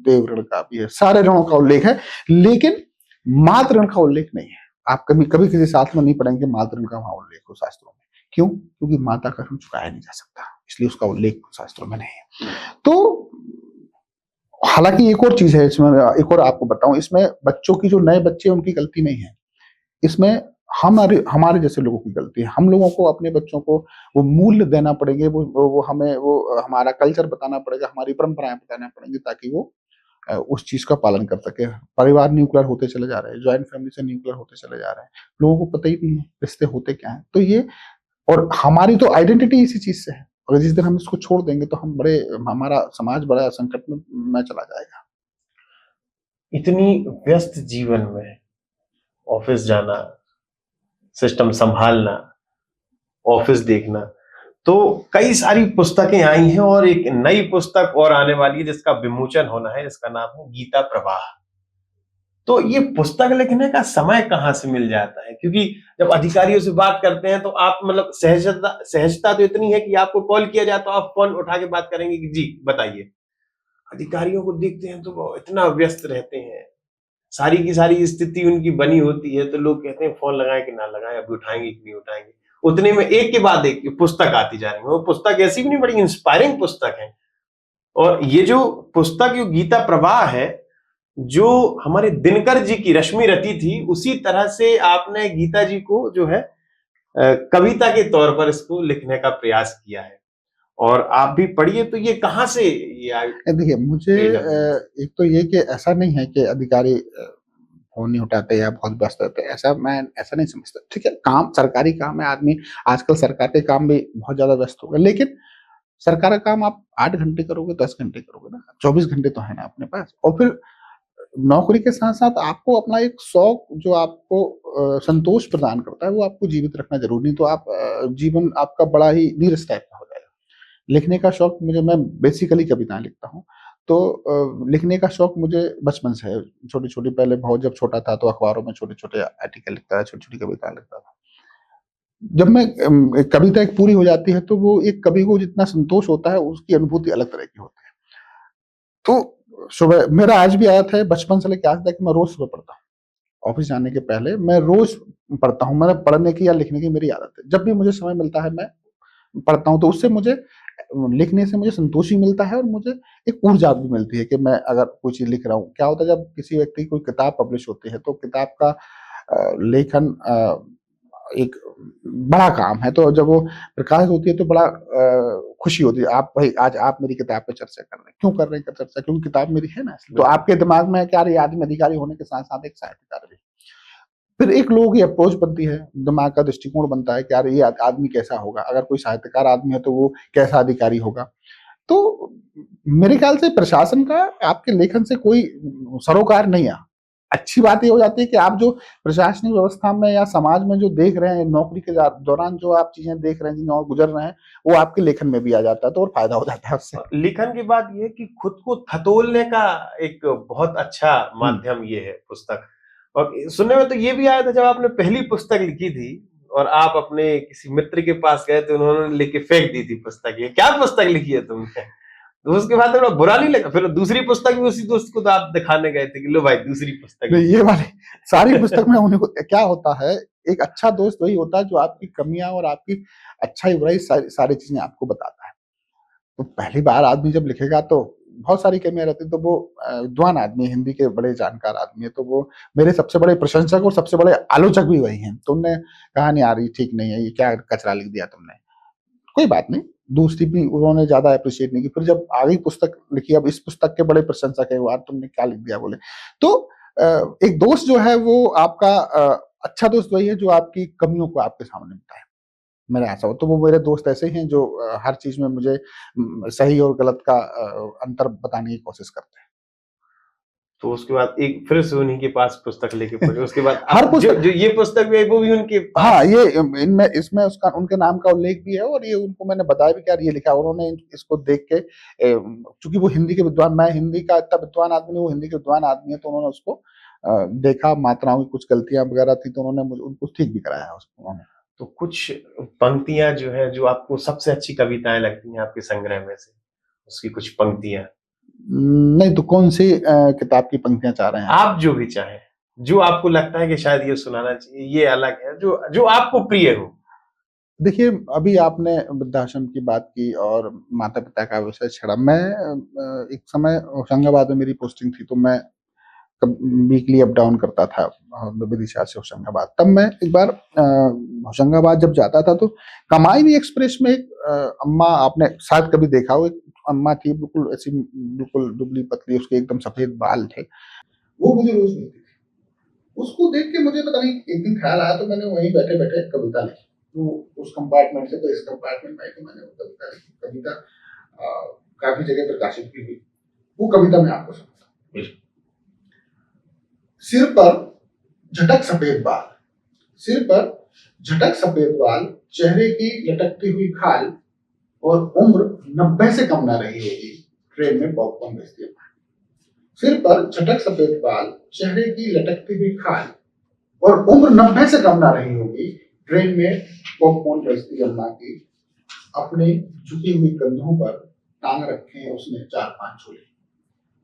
देव ऋण का भी है, सारे ऋणों का उल्लेख है, लेकिन मातृ ऋण का उल्लेख नहीं है। आप कभी कभी किसी शास्त्र में नहीं पढ़ेंगे मातृ ऋण का वहां उल्लेख हो शास्त्रों में। क्यों? क्योंकि माता का ऋण चुकाया नहीं जा सकता, इसलिए उसका उल्लेख शास्त्रों में नहीं है। तो हालांकि एक और चीज है इसमें, एक और आपको बताऊं, इसमें बच्चों की जो नए बच्चे हैं उनकी गलती नहीं है, इसमें हमारे हमारे जैसे लोगों की गलती है। हम लोगों को अपने बच्चों को वो मूल्य देना पड़ेंगे, वो हमें वो हमारा कल्चर बताना पड़ेगा, हमारी परंपराएं बताना पड़ेंगी, ताकि वो उस चीज का पालन कर सके। परिवार न्यूक्लियर होते चले जा रहे हैं, ज्वाइंट फैमिली से न्यूक्लियर होते चले जा रहे हैं, लोगों को पता ही नहीं है रिश्ते होते क्या है। तो ये, और हमारी तो आइडेंटिटी इसी चीज से है, अगर जिस दिन हम इसको छोड़ देंगे तो हमारा समाज बड़ा संकट में चला जाएगा।
इतनी व्यस्त जीवन में ऑफिस जाना, सिस्टम संभालना, ऑफिस देखना, तो कई सारी पुस्तकें आई हैं और एक नई पुस्तक और आने वाली है जिसका विमोचन होना है, जिसका नाम है गीता प्रवाह। तो ये पुस्तक लिखने का समय कहां से मिल जाता है? क्योंकि जब अधिकारियों से बात करते हैं तो आप मतलब सहजता तो इतनी है कि आपको कॉल किया जाए तो आप फोन उठा के बात करेंगे कि जी बताइए। अधिकारियों को देखते हैं तो वो इतना व्यस्त रहते हैं, सारी की सारी स्थिति उनकी बनी होती है, तो लोग कहते हैं फोन लगाएं कि ना लगाएं, अभी उठाएंगे कि नहीं उठाएंगे। उतने में एक के बाद एक पुस्तक आती जा रही है, वो पुस्तक ऐसी भी नहीं, बड़ी इंस्पायरिंग पुस्तक है। और ये जो पुस्तक जो गीता प्रवाह है, जो हमारे दिनकर जी की रश्मि रति थी, उसी तरह से आपने गीता जी को जो है कविता के तौर पर इसको लिखने का प्रयास किया है, और आप भी पढ़िए। तो ये कहाँ से ये
देखिए मुझे एक तो ये कि ऐसा नहीं है कि अधिकारी फोन नहीं उठाते या बहुत व्यस्त रहते, ऐसा मैं ऐसा नहीं समझता। ठीक है, काम सरकारी काम है, आदमी आजकल सरकार के काम भी बहुत ज्यादा व्यस्त हो गए, लेकिन सरकार का काम आप 8 घंटे करोगे, 10 घंटे करोगे ना, 24 घंटे तो है ना अपने पास। और फिर नौकरी के साथ साथ आपको अपना एक शौक जो आपको संतोष प्रदान करता है वो आपको जीवित रखना जरूरी, नहीं तो आप जीवन आपका बड़ा ही नीरस टाइप का हो जाएगा। लिखने का शौक मुझे, मैं बेसिकली कविताएं लिखता हूँ, तो लिखने का शौक मुझे बचपन से है। छोटी छोटी, पहले बहुत जब छोटा था तो अखबारों में छोटे छोटे आर्टिकल लिखता था, छोटी छोटी कविताएं लिखता था। जब मैं कविता एक पूरी हो जाती है तो वो एक कवि को जितना संतोष होता है उसकी अनुभूति अलग तरह की होती है। तो सुबह मेरा आज भी आदत है, बचपन से लेकर आज तक मैं रोज सुबह पढ़ता हूँ। ऑफिस जाने के पहले मैं रोज पढ़ता हूँ। मेरा पढ़ने की या लिखने की मेरी आदत है। जब भी मुझे समय मिलता है मैं पढ़ता हूँ, तो उससे मुझे लिखने से मुझे संतोष भी मिलता है और मुझे एक ऊर्जा भी मिलती है कि मैं अगर कोई चीज लिख रहा हूँ। क्या होता है जब किसी व्यक्ति की कोई किताब पब्लिश होती है तो किताब का लेखन एक बड़ा काम है, तो जब वो प्रकाशित होती है तो बड़ा खुशी होती है। आप भाई आज आप मेरी किताब पे चर्चा कर रहे हैं, क्यों कर रहे हैं चर्चा? क्योंकि किताब मेरी है ना, इसलिए। तो आपके दिमाग में है कि यार ये आदमी अधिकारी होने के साथ साथ एक साहित्यकार भी। फिर एक लोगों की अप्रोच बनती है, दिमाग का दृष्टिकोण बनता है कि यार ये आदमी कैसा होगा, अगर कोई साहित्यकार आदमी है तो वो कैसा अधिकारी होगा। तो मेरे ख्याल से प्रशासन का आपके लेखन से कोई सरोकार नहीं है। अच्छी बात ये हो जाती है कि आप जो प्रशासनिक व्यवस्था में या समाज में जो देख रहे हैं, नौकरी के दौरान जो आप चीजें देख रहे हैं, जिन और गुजर रहे हैं, वो आपके लेखन में भी आ जाता है, तो और फायदा हो जाता है उससे।
लिखन की बात ये है कि खुद को थतोलने का एक बहुत अच्छा माध्यम ये है पुस्तक। और सुनने में तो ये भी आया था जब आपने पहली पुस्तक लिखी थी और आप अपने किसी मित्र के पास गए तो उन्होंने लिख के फेंक दी थी पुस्तक। ये क्या पुस्तक लिखी है तुमने? तो उसके बाद थोड़ा बुरा नहीं लगा? फिर दूसरी पुस्तक भी उसी दोस्त को तो आप दिखाने गए थे कि लो भाई दूसरी पुस्तक
नहीं, ये वाली सारी पुस्तक में उन्हें क्या होता है, एक अच्छा दोस्त वही होता है जो आपकी कमियां और आपकी अच्छाई बुराई सारी चीजें आपको बताता है। तो पहली बार आदमी जब लिखेगा तो बहुत सारी कमियां रहती है, तो वो विद्वान आदमी, हिंदी के बड़े जानकार आदमी है, तो वो मेरे सबसे बड़े प्रशंसक और सबसे बड़े आलोचक भी वही हैं। तो उन्होंने कहा नहीं यार ये ठीक नहीं है, ये क्या कचरा लिख दिया तुमने। कोई बात नहीं, दूसरी भी उन्होंने ज्यादा अप्रिशिएट नहीं की। फिर जब आगे पुस्तक लिखी, अब इस पुस्तक के बड़े प्रशंसक है, यार तुमने क्या लिख दिया बोले। तो एक दोस्त जो है वो आपका अच्छा दोस्त वही है जो आपकी कमियों को आपके सामने बताए। मेरा ऐसा हो तो वो मेरे दोस्त ऐसे ही हैं जो हर चीज में मुझे सही और गलत का अंतर बताने की कोशिश करते हैं।
तो उसके बाद एक फिर से उन्हीं के पास पुस्तक लेके पढ़े। उसके बाद
हर पुस्तक
जो ये पुस्तक भी है वो भी उनके पास।
हाँ, ये इनमें इसमें उसका उनके नाम का उल्लेख भी है और ये उनको मैंने बताया भी कि यार ये लिखा है। उन्होंने इसको देख के चूंकि वो हिंदी के विद्वान, मैं हिंदी का इतना विद्वान आदमी नहीं, वो हिंदी के विद्वान आदमी है, तो उन्होंने उसको देखा, मात्राओं की कुछ गलतियां वगैरह थी तो उन्होंने मुझे उनको ठीक भी कराया उसको।
तो कुछ पंक्तियां जो है जो आपको सबसे अच्छी कविताएं लगती हैं आपके संग्रह में से, उसकी कुछ पंक्तियां।
नहीं तो कौन सी किताब की पंक्तियां चाह रहे हैं
आप जो भी चाहे, जो आपको लगता है कि शायद ये सुनाना चाहिए, ये अलग है, जो जो आपको प्रिय हो।
देखिए, अभी आपने वृद्धाश्रम की बात की और माता-पिता का विषय छेड़ा। मैं एक समय होशंगाबाद में मेरी पोस्टिंग थी, तो मैं कब वीकली अप डाउन करता था विदिशा से होशंगाबाद। तब मैं एक बार होशंगाबाद जब जाता था तो कामायनी एक्सप्रेस में एक अम्मा, आपने शायद कभी देखा हो, एक अम्मा थी, बिल्कुल ऐसी, बिल्कुल दुबली-पतली, उसके एकदम सफेद बाल थे। वो मुझे रोज मिलती थी। उसको देख के मुझे पता नहीं एक दिन ख्याल आया, तो मैंने वहीं बैठे-बैठे कविता लिखी। तो उस कंपार्टमेंट से तो इस कंपार्टमेंट में आके मैंने वो कविता लिखी। कविता काफी जगह प्रकाशित भी हुई। वो कविता मैं आपको सुनाता हूँ। सिर पर झटक सफेद बाल, सिर पर झटक सफेद बाल, चेहरे की लटकती हुई खाल, और उम्र 90 से कम ना रही होगी, ट्रेन में पॉपकॉर्न बेचती है। सिर पर झटक सफेद बाल, चेहरे की लटकती हुई खाल, और उम्र 90 से कम ना रही होगी, ट्रेन में पॉपकॉर्न बेचती अम्मा की। अपने झुके हुए कंधों पर टांग रखे हैं उसने 4-5 झोले।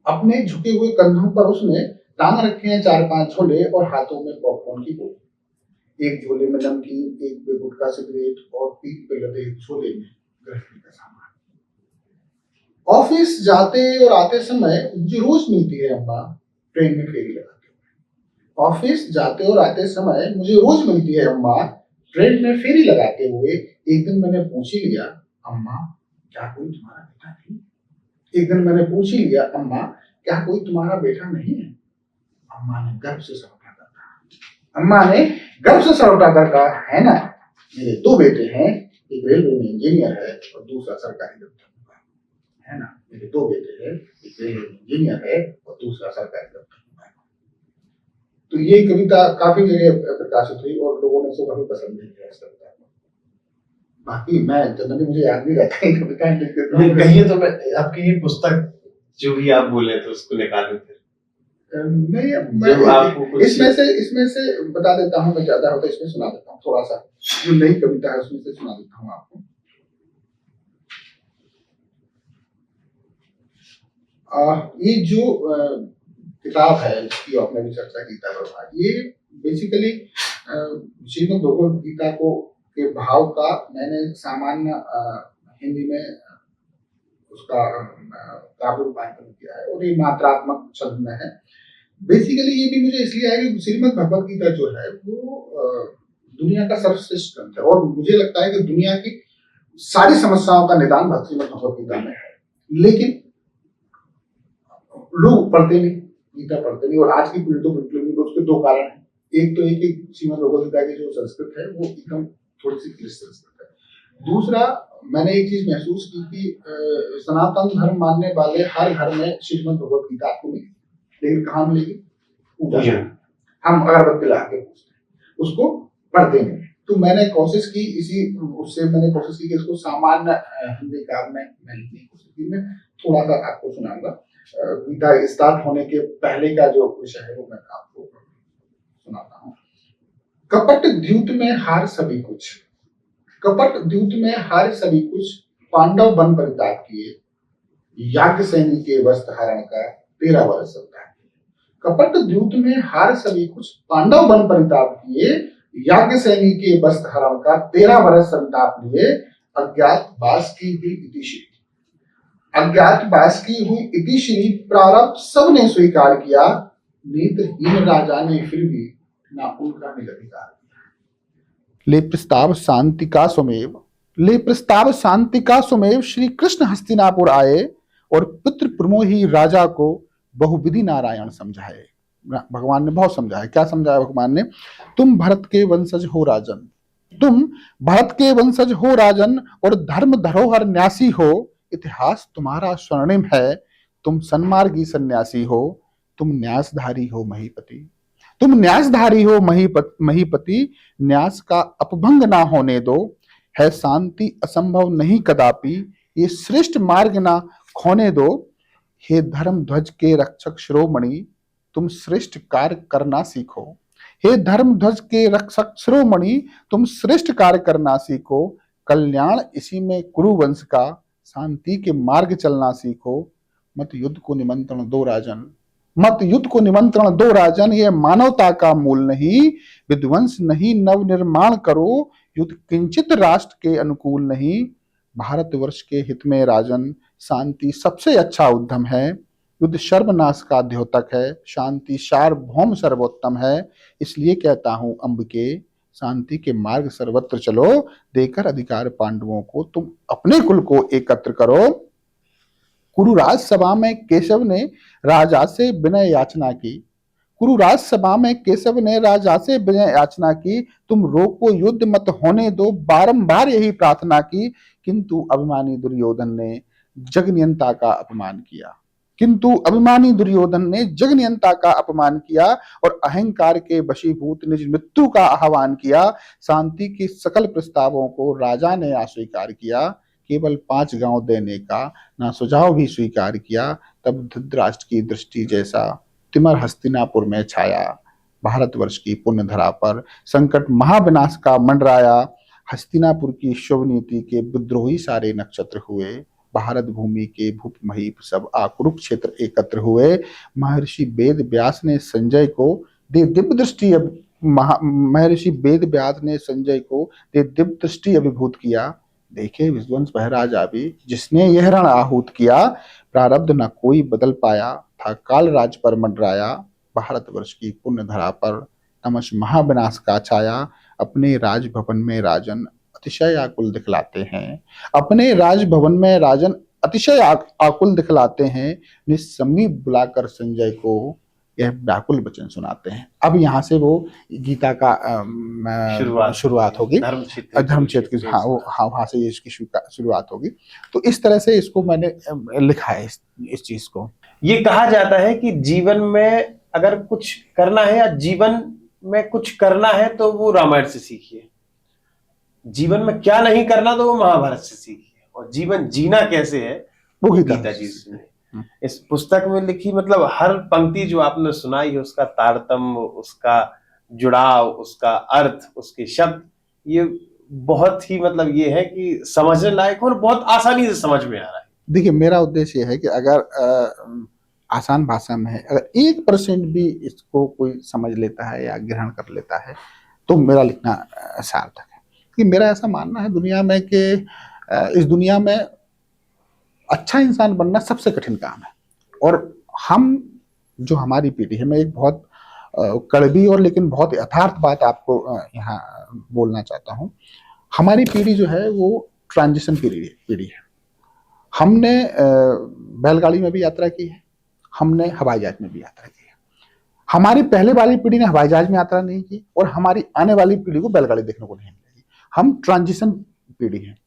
अपने झुके हुए कंधों पर उसने टांग रखे हैं 4-5 झोले, और हाथों में पॉपकॉर्न की गोली। एक झोले में नमकीन, एक में गुटखा सिगरेट, और पीठ पे लदे झोले में गृहिणी का सामान। ऑफिस जाते और आते समय मुझे रोज मिलती है अम्मा, ट्रेन में फेरी लगाते हुए। ऑफिस जाते और आते समय मुझे रोज मिलती है अम्मा, ट्रेन में फेरी लगाते हुए। एक दिन मैंने पूछ ही लिया, अम्मा क्या कोई तुम्हारा बेटा नहीं? एक दिन मैंने पूछ ही लिया, अम्मा क्या कोई तुम्हारा बेटा नहीं है? अम्मा ने गर्व से सरोटा कर कहा, अम्मा ने गर्व से सरोटा कर कहा, है ना, मेरे 2 बेटे हैं, एक रेलवे में इंजीनियर है और दूसरा सरकारी दफ्तर में। है ना, मेरे 2 बेटे हैं, एक रेलवे में इंजीनियर है और दूसरा सरकारी दफ्तर में। तो ये कविता काफी जगह प्रकाशित हुई और लोगों ने इसको काफी पसंद भी किया इस कविता को। बाकी मैं जनरली मुझे याद नहीं रहता है कविताएं लिख देता हूँ।
कहिए तो मैं आपकी ये पुस्तक जो भी आप बोले तो उसको निकालूं फिर।
नहीं
जब आपको कुछ
इसमें से बता देता हूँ, मैं ज्यादा होता है इसमें सुना देता हूँ थोड़ा सा, जो नई कविता है उसमें से सुना देता हूँ आपको। ये जो किताब है जिसकी आपने भी चर्चा की था, ये बेसिकली श्रीमद् भगवद गीता को के भाव का मैंने सामान्य हिंदी में उसका काव्य रूपांतरण किया है और ये मात्रात्मक शब्द में है। बेसिकली ये भी मुझे इसलिए है कि श्रीमद् भगवद गीता जो है वो दुनिया का सर्वश्रेष्ठ ग्रंथ है और मुझे लगता है कि दुनिया की सारी समस्याओं का निदान श्रीमद् भगवद गीता में है, लेकिन लोग पढ़ते नहीं, गीता पढ़ते नहीं। और आज की पीढ़ी तो बिल्कुल नहीं। उसके दो कारण हैं। एक तो एक श्रीमद् भगवद गीता की जो संस्कृत है वो एकदम थोड़ी सी क्लिष्ट संस्कृत है। दूसरा, मैंने एक चीज महसूस की कि सनातन धर्म मानने वाले हर घर में श्रीमद् भगवद गीता आपको मिलेगी, लेकिन कहाँ मिलेगी? पूजा। हम अगरबत्ती ला के पूछते हैं, उसको पढ़ते नहीं। तो मैंने कोशिश की कि इसको सामान्य हिंदी काव्य में मैं लिखने की कोशिश की। मैं थोड़ा सा आपको सुनाऊंगा। गीता स्टार्ट होने के पहले का जो विषय है वो मैं आपको सुनाता हूँ। कपट द्यूत में हार सभी कुछ, कपट द्यूत में हार सभी कुछ, पांडव वन परिताप किए, याज्ञ सैनी के वस्त्र हरण का 13 वर्ष संताप किए। कपट द्यूत में हार सभी कुछ, पांडव वन परिताप किए, याज्ञ सैनी के वस्त्र हरण का 13 वर्ष संताप लिए। अज्ञातवास की हुई इतिश्री, अज्ञातवास की हुई इतिश्री, प्रारब्ध सबने स्वीकार किया, नेत्रहीन राजा ने फिर भी ना उनका निरधिकार किया। ले प्रस्ताव शांति का सुमेव श्री कृष्ण हस्तिनापुर आए और पुत्र प्रमोही राजा को बहुविधि नारायण समझाए। भगवान ने बहुत समझाया। क्या समझाया भगवान ने? तुम भरत के वंशज हो राजन, तुम भरत के वंशज हो राजन, और धर्म धरोहर न्यासी हो, इतिहास तुम्हारा स्वर्णिम है। तुम सन्मार्गी सन्यासी हो, तुम न्यासधारी हो महीपति, तुम न्यासधारी हो महीपति, न्यास का अपभंग ना होने दो, है शांति असंभव नहीं कदापि, ये श्रेष्ठ मार्ग ना खोने दो। हे धर्म ध्वज के रक्षक शिरोमणि, तुम श्रेष्ठ कार्य करना सीखो। हे धर्म ध्वज के रक्षक शिरोमणि, तुम श्रेष्ठ कार्य करना सीखो। कल्याण इसी में कुरु वंश का, शांति के मार्ग चलना सीखो। मत युद्ध को निमंत्रण दो राजन, मत युद्ध को निमंत्रण दो राजन, ये मानवता का मूल नहीं, विध्वंस नहीं नव निर्माण करो। युद्ध किंचित राष्ट्र के अनुकूल नहीं, भारतवर्ष के हित में राजन, शांति सबसे अच्छा उद्यम है। युद्ध सर्वनाश का द्योतक है, शांति सार्वभौम सर्वोत्तम है। इसलिए कहता हूं अंबिके, शांति के मार्ग सर्वत्र चलो, देकर अधिकार पांडवों को, तुम अपने कुल को एकत्र करो। कुरुराज सभा में केशव ने राजा से विनय याचना की, कुरुराज सभा में केशव ने राजा से विनय याचना की, तुम रोको युद्ध मत होने दो, बारंबार यही प्रार्थना की। किंतु अभिमानी दुर्योधन ने जगनियंता का अपमान किया, किंतु अभिमानी दुर्योधन ने जगनियंता का अपमान किया और अहंकार के वशीभूत निज मृत्यु का आह्वान किया। शांति के सकल प्रस्तावों को राजा ने अस्वीकार किया, केवल 5 गांव देने का ना सुझाव भी स्वीकार किया। तब धृतराष्ट्र की दृष्टि जैसा तिमर हस्तिनापुर में छाया, भारतवर्ष की पुण्य धरा पर संकट महाविनाश का मंडराया। हस्तिनापुर की शुभ नीति के विद्रोही सारे नक्षत्र हुए, भारत भूमि के भूप महीप सब कुरुक्षेत्र एकत्र हुए। महर्षि वेद व्यास ने संजय को दे दिव्य दृष्टि, महर्षि वेद व्यास ने संजय को दे दिव्य दृष्टि अभिभूत किया। देखे विध्वंस वह राजा भी, जिसने यह रण आहूत किया। प्रारब्ध न कोई बदल पाया, था काल राज पर मंडराया। भारतवर्ष की पुण्य धरा पर तमस महाविनाश का छाया। अपने राजभवन में राजन अतिशय आकुल दिखलाते हैं, अपने राजभवन में राजन अतिशय आकुल दिखलाते हैं। निस्समी बुलाकर संजय को यह व्याकुल वचन सुनाते हैं। अब यहाँ से वो गीता का शुरुआत होगी, धर्म क्षेत्र की। हाँ, वहां से इसकी शुरुआत होगी। तो इस तरह से इसको मैंने लिखा है इस चीज को।
ये कहा जाता है कि जीवन में अगर कुछ करना है या जीवन में कुछ करना है तो वो रामायण से सीखिए, जीवन में क्या नहीं करना तो वो महाभारत से सीखिए, और जीवन जीना कैसे है
वो
गीता जी से। इस पुस्तक में लिखी मतलब हर पंक्ति जो आपने सुनाई है, उसका तारतम्य, उसका जुड़ाव, उसका अर्थ, उसके शब्द, ये बहुत ही मतलब ये है कि समझने लायक और बहुत आसानी से समझ में आ रहा है।
देखिए, मेरा उद्देश्य ये है कि अगर आसान भाषा में है, अगर 1% भी इसको कोई समझ लेता है या ग्रहण कर लेता है तो मेरा लिखना सार्थक है। कि मेरा ऐसा मानना है दुनिया में कि इस दुनिया में अच्छा इंसान बनना सबसे कठिन काम है। और हम जो हमारी पीढ़ी है, मैं एक बहुत कड़वी और लेकिन बहुत यथार्थ बात आपको यहाँ बोलना चाहता हूँ। हमारी पीढ़ी जो है वो ट्रांजिशन पीढ़ी है। हमने बैलगाड़ी में भी यात्रा की है, हमने हवाई जहाज में भी यात्रा की है। हमारी पहले वाली पीढ़ी ने हवाई जहाज में यात्रा नहीं की और हमारी आने वाली पीढ़ी को बैलगाड़ी देखने को नहीं मिलेगी। हम ट्रांजिशन पीढ़ी हैं।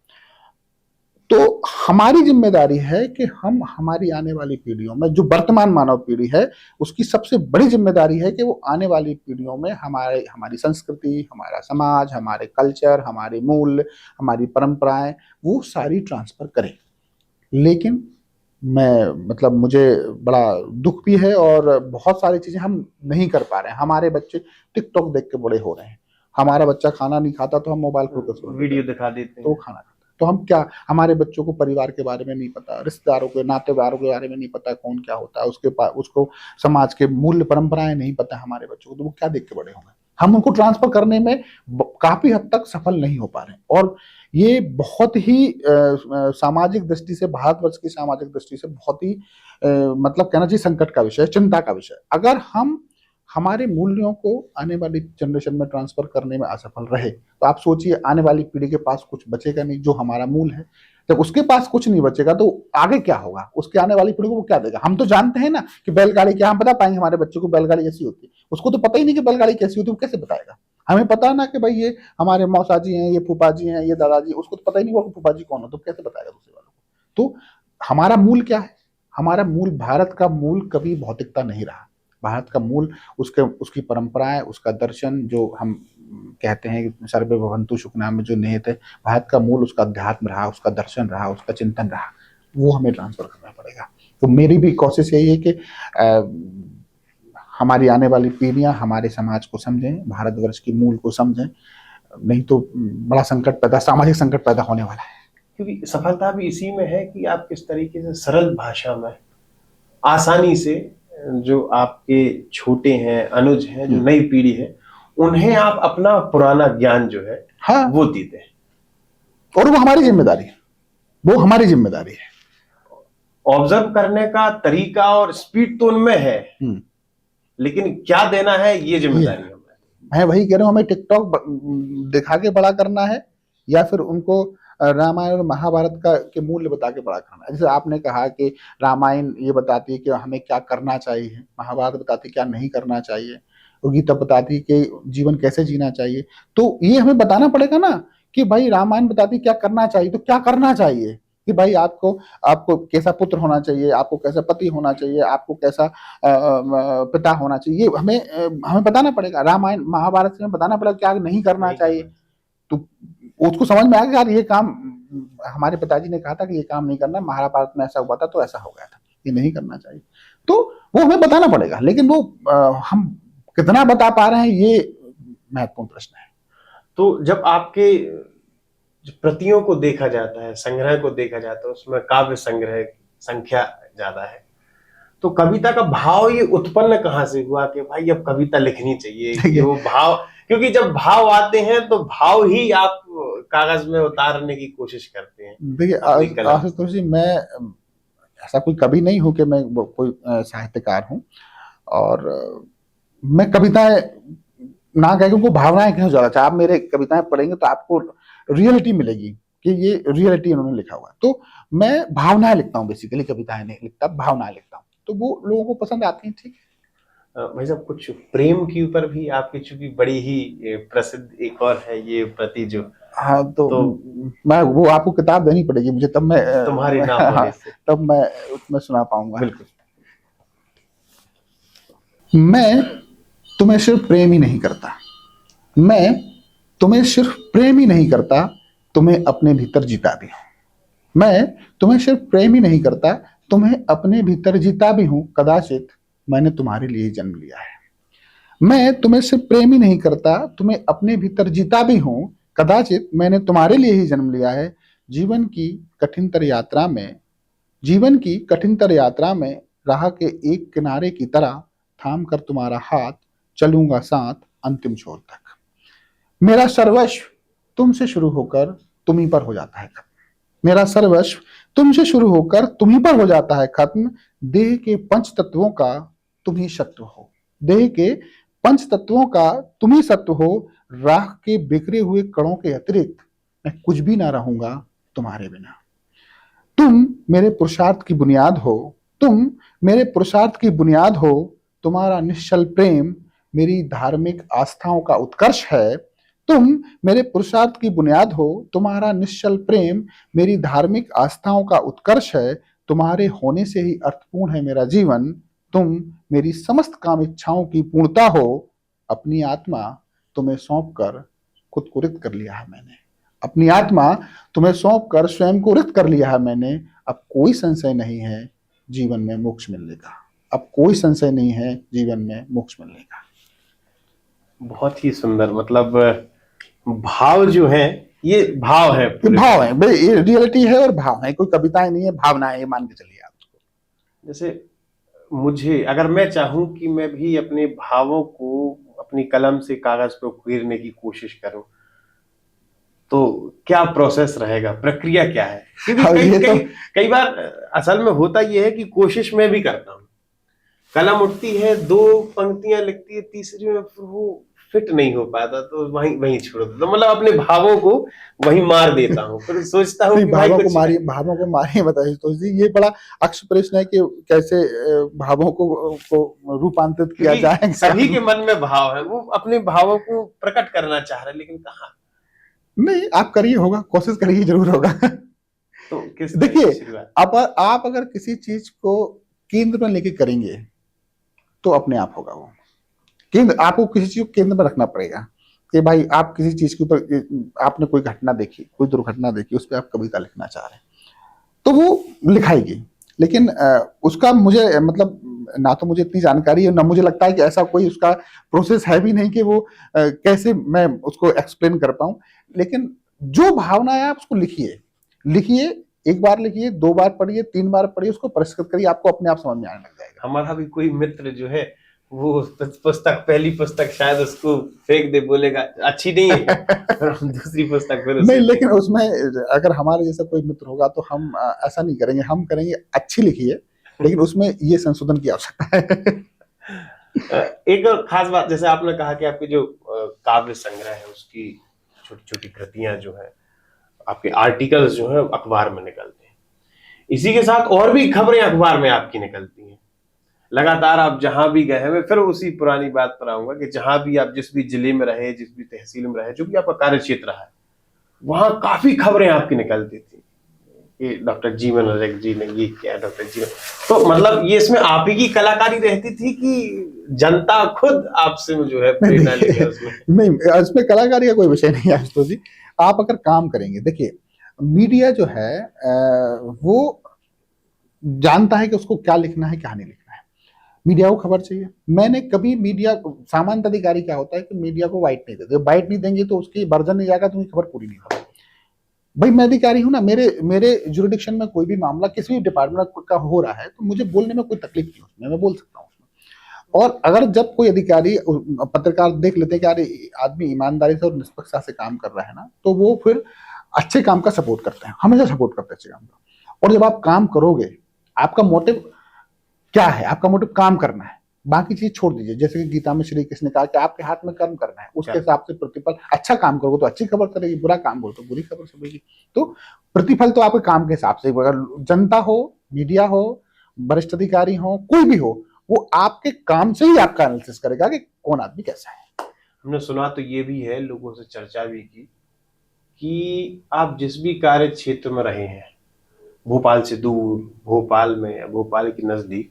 तो हमारी जिम्मेदारी है कि हम हमारी आने वाली पीढ़ियों में, जो वर्तमान मानव पीढ़ी है, उसकी सबसे बड़ी जिम्मेदारी है कि वो आने वाली पीढ़ियों में हमारी संस्कृति, हमारा समाज, हमारे कल्चर, हमारे मूल्य, हमारी परंपराएं, वो सारी ट्रांसफर करें। लेकिन मुझे बड़ा दुख भी है और बहुत सारी चीजें हम नहीं कर पा रहे हैं। हमारे बच्चे टिकटॉक देख के बड़े हो रहे हैं। हमारा बच्चा खाना नहीं खाता तो हम मोबाइल पर
वीडियो दिखा देते हैं
तो खाना खाता। तो हम क्या, हमारे बच्चों को परिवार के बारे में नहीं पता, रिश्तेदारों के, नातेदारों के बारे में नहीं पता, कौन क्या होता है, उसको समाज के मूल्य परंपराएं नहीं पता हमारे बच्चों को, तो वो क्या देख के बड़े होंगे। हम उनको ट्रांसफर करने में काफी हद तक सफल नहीं हो पा रहे। और ये बहुत ही सामाजिक दृष्टि से, भारतवर्ष की सामाजिक दृष्टि से बहुत ही कहना चाहिए संकट का विषय, चिंता का विषय। अगर हम हमारे मूल्यों को आने वाली जनरेशन में ट्रांसफर करने में असफल रहे तो आप सोचिए आने वाली पीढ़ी के पास कुछ बचेगा नहीं, जो हमारा मूल है। जब उसके पास कुछ नहीं बचेगा तो आगे क्या होगा, उसके आने वाली पीढ़ी को वो क्या देगा। हम तो जानते हैं ना कि बैलगाड़ी क्या, हम बता पाएंगे हमारे बच्चों को बैलगाड़ी कैसी होती है? उसको तो पता ही नहीं कि बैलगाड़ी कैसी होती है, वो कैसे बताएगा? हमें पता ना कि भाई ये हमारे मौसा जी हैं, ये फूफा जी हैं, ये दादाजी, उसको तो पता ही नहीं होगा फूफा जी कौन हो, तो कैसे बताएगा दूसरे वालों को? तो हमारा मूल क्या है? हमारा मूल, भारत का मूल कभी भौतिकता नहीं रहा। भारत का मूल उसकी परंपराएं, उसका दर्शन, जो हम कहते हैं सर्वे भवन्तु सुखिनः में जो निहित है, भारत का मूल उसका अध्यात्म रहा, उसका दर्शन रहा, उसका चिंतन रहा। वो हमें ट्रांसफर करना पड़ेगा। तो मेरी भी कोशिश यही है कि हमारी आने वाली पीढ़ियां हमारे समाज को समझें, भारतवर्ष की मूल को समझें, नहीं तो बड़ा सामाजिक संकट पैदा होने वाला है।
क्योंकि सफलता भी इसी में है कि आप किस तरीके से सरल भाषा में आसानी से, जो आपके छोटे हैं, अनुज हैं, जो नई पीढ़ी है, उन्हें आप अपना पुराना ज्ञान जो है वो देते हैं।
और वो हमारी जिम्मेदारी है, वो हमारी जिम्मेदारी है।
ऑब्जर्व करने का तरीका और स्पीड तो उनमें है, लेकिन क्या देना है ये जिम्मेदारी है।
मैं वही कह रहा हूँ, हमें टिकटॉक दिखा के बड़ा करना है या फिर उनको रामायण और महाभारत के मूल्य बता के बड़ा करना है। जैसे आपने कहा कि रामायण ये बताती है कि हमें क्या करना चाहिए, महाभारत बताती है क्या नहीं करना चाहिए, और गीता बताती है कि जीवन कैसे जीना चाहिए। तो ये हमें बताना पड़ेगा ना कि भाई रामायण बताती है क्या करना चाहिए, तो क्या करना चाहिए कि भाई आपको कैसा पुत्र होना चाहिए, आपको कैसा पति होना चाहिए, आपको कैसा पिता होना चाहिए, ये हमें बताना पड़ेगा। रामायण महाभारत से हमें बताना पड़ेगा क्या नहीं करना चाहिए। तो उसको समझ में आया कि यार ये काम हमारे पिताजी ने कहा था कि ये काम नहीं करना, महाभारत में ऐसा हुआ था तो ऐसा हो गया था, ये नहीं करना चाहिए। तो वो हमें बताना पड़ेगा, लेकिन वो हम कितना बता पा रहे हैं ये महत्वपूर्ण प्रश्न है।
तो जब आपके प्रतियों को देखा जाता है, संग्रह को देखा जाता है, उसमें काव्य संग्रह संख्या ज्यादा है, तो कविता का भाव ये उत्पन्न कहाँ से हुआ कि भाई अब कविता लिखनी चाहिए? वो भाव, क्योंकि जब भाव आते हैं तो भाव ही आप कागज में उतारने की कोशिश करते हैं।
देखिए आशुतोष जी, मैं ऐसा कोई कवि नहीं हूं कि मैं कोई साहित्यकार हूं, और मैं कविताएं ना कह के भावनाएं क्यों ज्यादा चाहे। आप मेरे कविताएं पढ़ेंगे तो आपको रियलिटी मिलेगी कि ये रियलिटी उन्होंने लिखा हुआ है। तो मैं भावनाएं लिखता हूँ, बेसिकली कविताएं नहीं लिखता, भावनाएं लिखता हूँ, तो वो लोगों को पसंद आती है। ठीक है
भाई साहब, कुछ प्रेम के ऊपर भी आपकी चूंकि बड़ी ही प्रसिद्ध एक और है ये प्रति जो,
हाँ, तो मैं वो आपको किताब देनी पड़ेगी मुझे, तब मैं
तुम्हारे नाम होने से
तब मैं उसमें सुना पाऊंगा।
बिल्कुल।
मैं तुम्हें सिर्फ प्रेम ही नहीं करता, मैं तुम्हें सिर्फ प्रेम ही नहीं करता, तुम्हें अपने भीतर जीता भी हूं। मैं तुम्हें सिर्फ प्रेम ही नहीं करता, तुम्हें अपने भीतर जीता भी हूं। कदाचित मैंने तुम्हारे लिए ही जन्म लिया है। मैं तुम्हें सिर्फ प्रेम ही नहीं करता, तुम्हें अपने भीतर जीता भी हूं। कदाचित मैंने तुम्हारे लिए ही जन्म लिया है। जीवन की कठिनतर यात्रा में जीवन की कठिनतर यात्रा में राह के एक किनारे की तरह थाम कर तुम्हारा हाथ चलूंगा साथ अंतिम छोर तक। मेरा सर्वस्व तुमसे शुरू होकर तुम ही पर हो जाता है खत्म। मेरा सर्वस्व तुमसे शुरू होकर तुम ही पर हो जाता है खत्म। देह के पंच तत्वों का तुम ही सत्व हो। देह के पंच तत्वों का तुम ही सत्व हो। राह के बिखरे हुए कणों के अतिरिक्त मैं कुछ भी ना रहूंगा तुम्हारे बिना। तुम मेरे पुरुषार्थ की बुनियाद हो। तुम मेरे पुरुषार्थ की बुनियाद हो। तुम्हारा निश्चल प्रेम मेरी धार्मिक आस्थाओं का उत्कर्ष है। तुम मेरे पुरुषार्थ की बुनियाद हो। तुम्हारा निश्चल प्रेम मेरी धार्मिक आस्थाओं का उत्कर्ष है। तुम्हारे होने से ही अर्थपूर्ण है मेरा जीवन। तुम मेरी समस्त काम इच्छाओं की पूर्णता हो। अपनी आत्मा तुम्हें सौंप कर खुद को रिक्त कर लिया है मैंने। अपनी आत्मा तुम्हें सौंप कर स्वयं को रिक्त कर लिया है मैंने। अब कोई संशय नहीं है जीवन में मोक्ष मिलने का। अब कोई संशय नहीं है जीवन में मोक्ष मिलने का।
बहुत ही सुंदर, मतलब भाव जो है, ये भाव है,
ये भाव है भाई, ये रियलिटी है और भाव है, कोई कविताएं नहीं है, भावना है, ये मान के चलिए आप उसको।
जैसे मुझे, अगर मैं चाहूं कि मैं भी अपने भावों को अपनी कलम से कागज पर उकेरने की कोशिश करूं, तो क्या प्रोसेस रहेगा, प्रक्रिया क्या है? क्योंकि कई बार असल में होता यह है कि कोशिश मैं भी करता हूँ, कलम उठती है, 2 पंक्तियां लिखती है, तीसरी में फिर वो फिट नहीं हो पाता, तो वहीं वहीं छोड़ देता, मतलब अपने भावों को वहीं मार देता हूँ। फिर सोचता हूँ कि
भावों को मारिए बताइए तो जी, ये बड़ा अक्ष प्रश्न है कि कैसे भावों को रूपांतरित किया जाए।
सभी के मन में भाव है, वो अपने भावों को प्रकट करना चाह रहे, लेकिन कहाँ?
नहीं, आप करिए, होगा, कोशिश करिए, जरूर होगा।
तो किस
देखिए, आप अगर किसी चीज को केंद्र में लेके करेंगे तो अपने आप होगा वो केंद्र। आपको किसी चीज को केंद्र में रखना पड़ेगा कि भाई आप किसी चीज के ऊपर, आपने कोई घटना देखी, कोई दुर्घटना देखी, उस पर आप कविता लिखना चाह रहे हैं तो वो लिखाएगी। लेकिन उसका मुझे मतलब ना तो मुझे इतनी जानकारी है, ना मुझे लगता है कि ऐसा कोई उसका प्रोसेस है भी नहीं कि वो कैसे मैं उसको एक्सप्लेन कर पाऊं। लेकिन जो भावना है आप उसको लिखिए, लिखिए, 1 बार लिखिए, 2 बार पढ़िए, 3 बार पढ़िए, उसको परिष्कृत करिए, आपको अपने आप समझ में आने लग जाएगा।
हमारा भी कोई मित्र जो है, वो पुस्तक, पहली पुस्तक शायद उसको फेंक दे, बोलेगा अच्छी नहीं है, और हम दूसरी पुस्तक फिर
नहीं, लेकिन उसमें अगर हमारे जैसा कोई मित्र होगा तो हम ऐसा नहीं करेंगे, हम करेंगे अच्छी लिखिए, लेकिन उसमें ये संशोधन की आवश्यकता है।
एक खास बात, जैसे आपने कहा कि आपके जो काव्य संग्रह है उसकी छोटी छोटी कृतियां जो है, आपके आर्टिकल्स जो है अखबार में निकलते हैं, इसी के साथ और भी खबरें अखबार में आपकी निकलती हैं लगातार। आप जहां भी गए, मैं फिर उसी पुरानी बात पर आऊंगा कि जहां भी आप, जिस भी जिले में रहे, जिस भी तहसील में रहे, जो भी आपका कार्य क्षेत्र है, वहां काफी खबरें आपकी निकलती थी कि डॉक्टर जीवन रेग्मी जी ने ये किया, डॉक्टर जीवन। तो मतलब ये इसमें आप ही की कलाकारी रहती थी कि जनता खुद आपसे जो है प्रेरणा लेती उसमें?
नहीं, इसमें कलाकारी का कोई विषय नहीं है आशुतोष जी। आप अगर काम करेंगे, देखिए मीडिया जो है वो जानता है कि उसको क्या लिखना है, क्या नहीं लिखना है। मीडिया को खबर चाहिए। मैंने कभी मीडिया, सामान्य अधिकारी क्या होता है कि मीडिया को वाइट नहीं देते, वाइट नहीं देंगे तो उसकी वर्जन नहीं जाएगा, तो उनकी खबर पूरी नहीं होगी। भाई मैं अधिकारी हूं ना, मेरे जुरिडिक्शन में कोई भी मामला किसी भी डिपार्टमेंट का हो रहा है तो मुझे बोलने में कोई तकलीफ नहीं, उसमें मैं बोल सकता हूँ उसमें। और अगर जब कोई अधिकारी, पत्रकार देख लेते हैं कि यार आदमी ईमानदारी से और निष्पक्षता से काम कर रहा है ना, तो वो फिर अच्छे काम का सपोर्ट करते हैं, हमेशा सपोर्ट करते हैं अच्छे काम का। और जब आप काम करोगे, आपका मोटिव क्या है? आपका मोटिव काम करना है, बाकी चीज छोड़ दीजिए। जैसे कि गीता में श्री कृष्ण ने कहा कि आपके हाथ में कर्म करना है, उसके हिसाब से प्रतिफल, अच्छा काम करोगे तो अच्छी खबर चलेगी, बुरा काम करो तो बुरी खबर चलेगी। तो प्रतिफल तो आपके काम के हिसाब से, अगर जनता हो, मीडिया हो, वरिष्ठ अधिकारी हो, कोई भी हो, वो आपके काम से ही आपका एनालिसिस करेगा कि कौन आदमी कैसा है।
हमने सुना तो ये भी है, लोगों से चर्चा भी की, कि आप जिस भी कार्य क्षेत्र में रहे हैं, भोपाल से दूर, भोपाल में, भोपाल के नजदीक,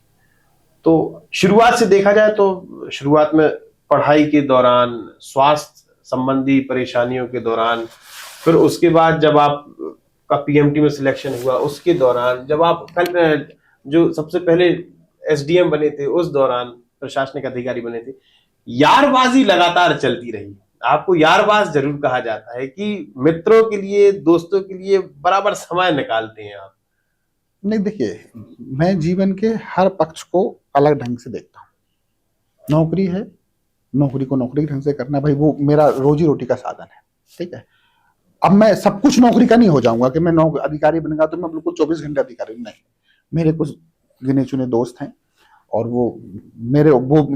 तो शुरुआत से देखा जाए तो शुरुआत में पढ़ाई के दौरान, स्वास्थ्य संबंधी परेशानियों के दौरान, फिर उसके बाद जब आप का पीएमटी में सिलेक्शन हुआ उसके दौरान, जब आप कल जो सबसे पहले एसडीएम बने थे उस दौरान, प्रशासनिक अधिकारी बने थे, यारबाजी लगातार चलती रही। आपको यारबाज जरूर कहा जाता है कि मित्रों के लिए, दोस्तों के लिए बराबर समय निकालते हैं आप।
नहीं देखिए, मैं जीवन के हर पक्ष को अलग ढंग से देखता हूँ। नौकरी है, नौकरी को नौकरी ढंग से करना, भाई वो मेरा रोजी रोटी का साधन है, ठीक है। अब मैं सब कुछ नौकरी का नहीं हो जाऊंगा कि मैं अधिकारी बनूंगा तो मैं बिल्कुल 24 घंटे अधिकारी नहीं। मेरे कुछ गिने चुने दोस्त हैं और वो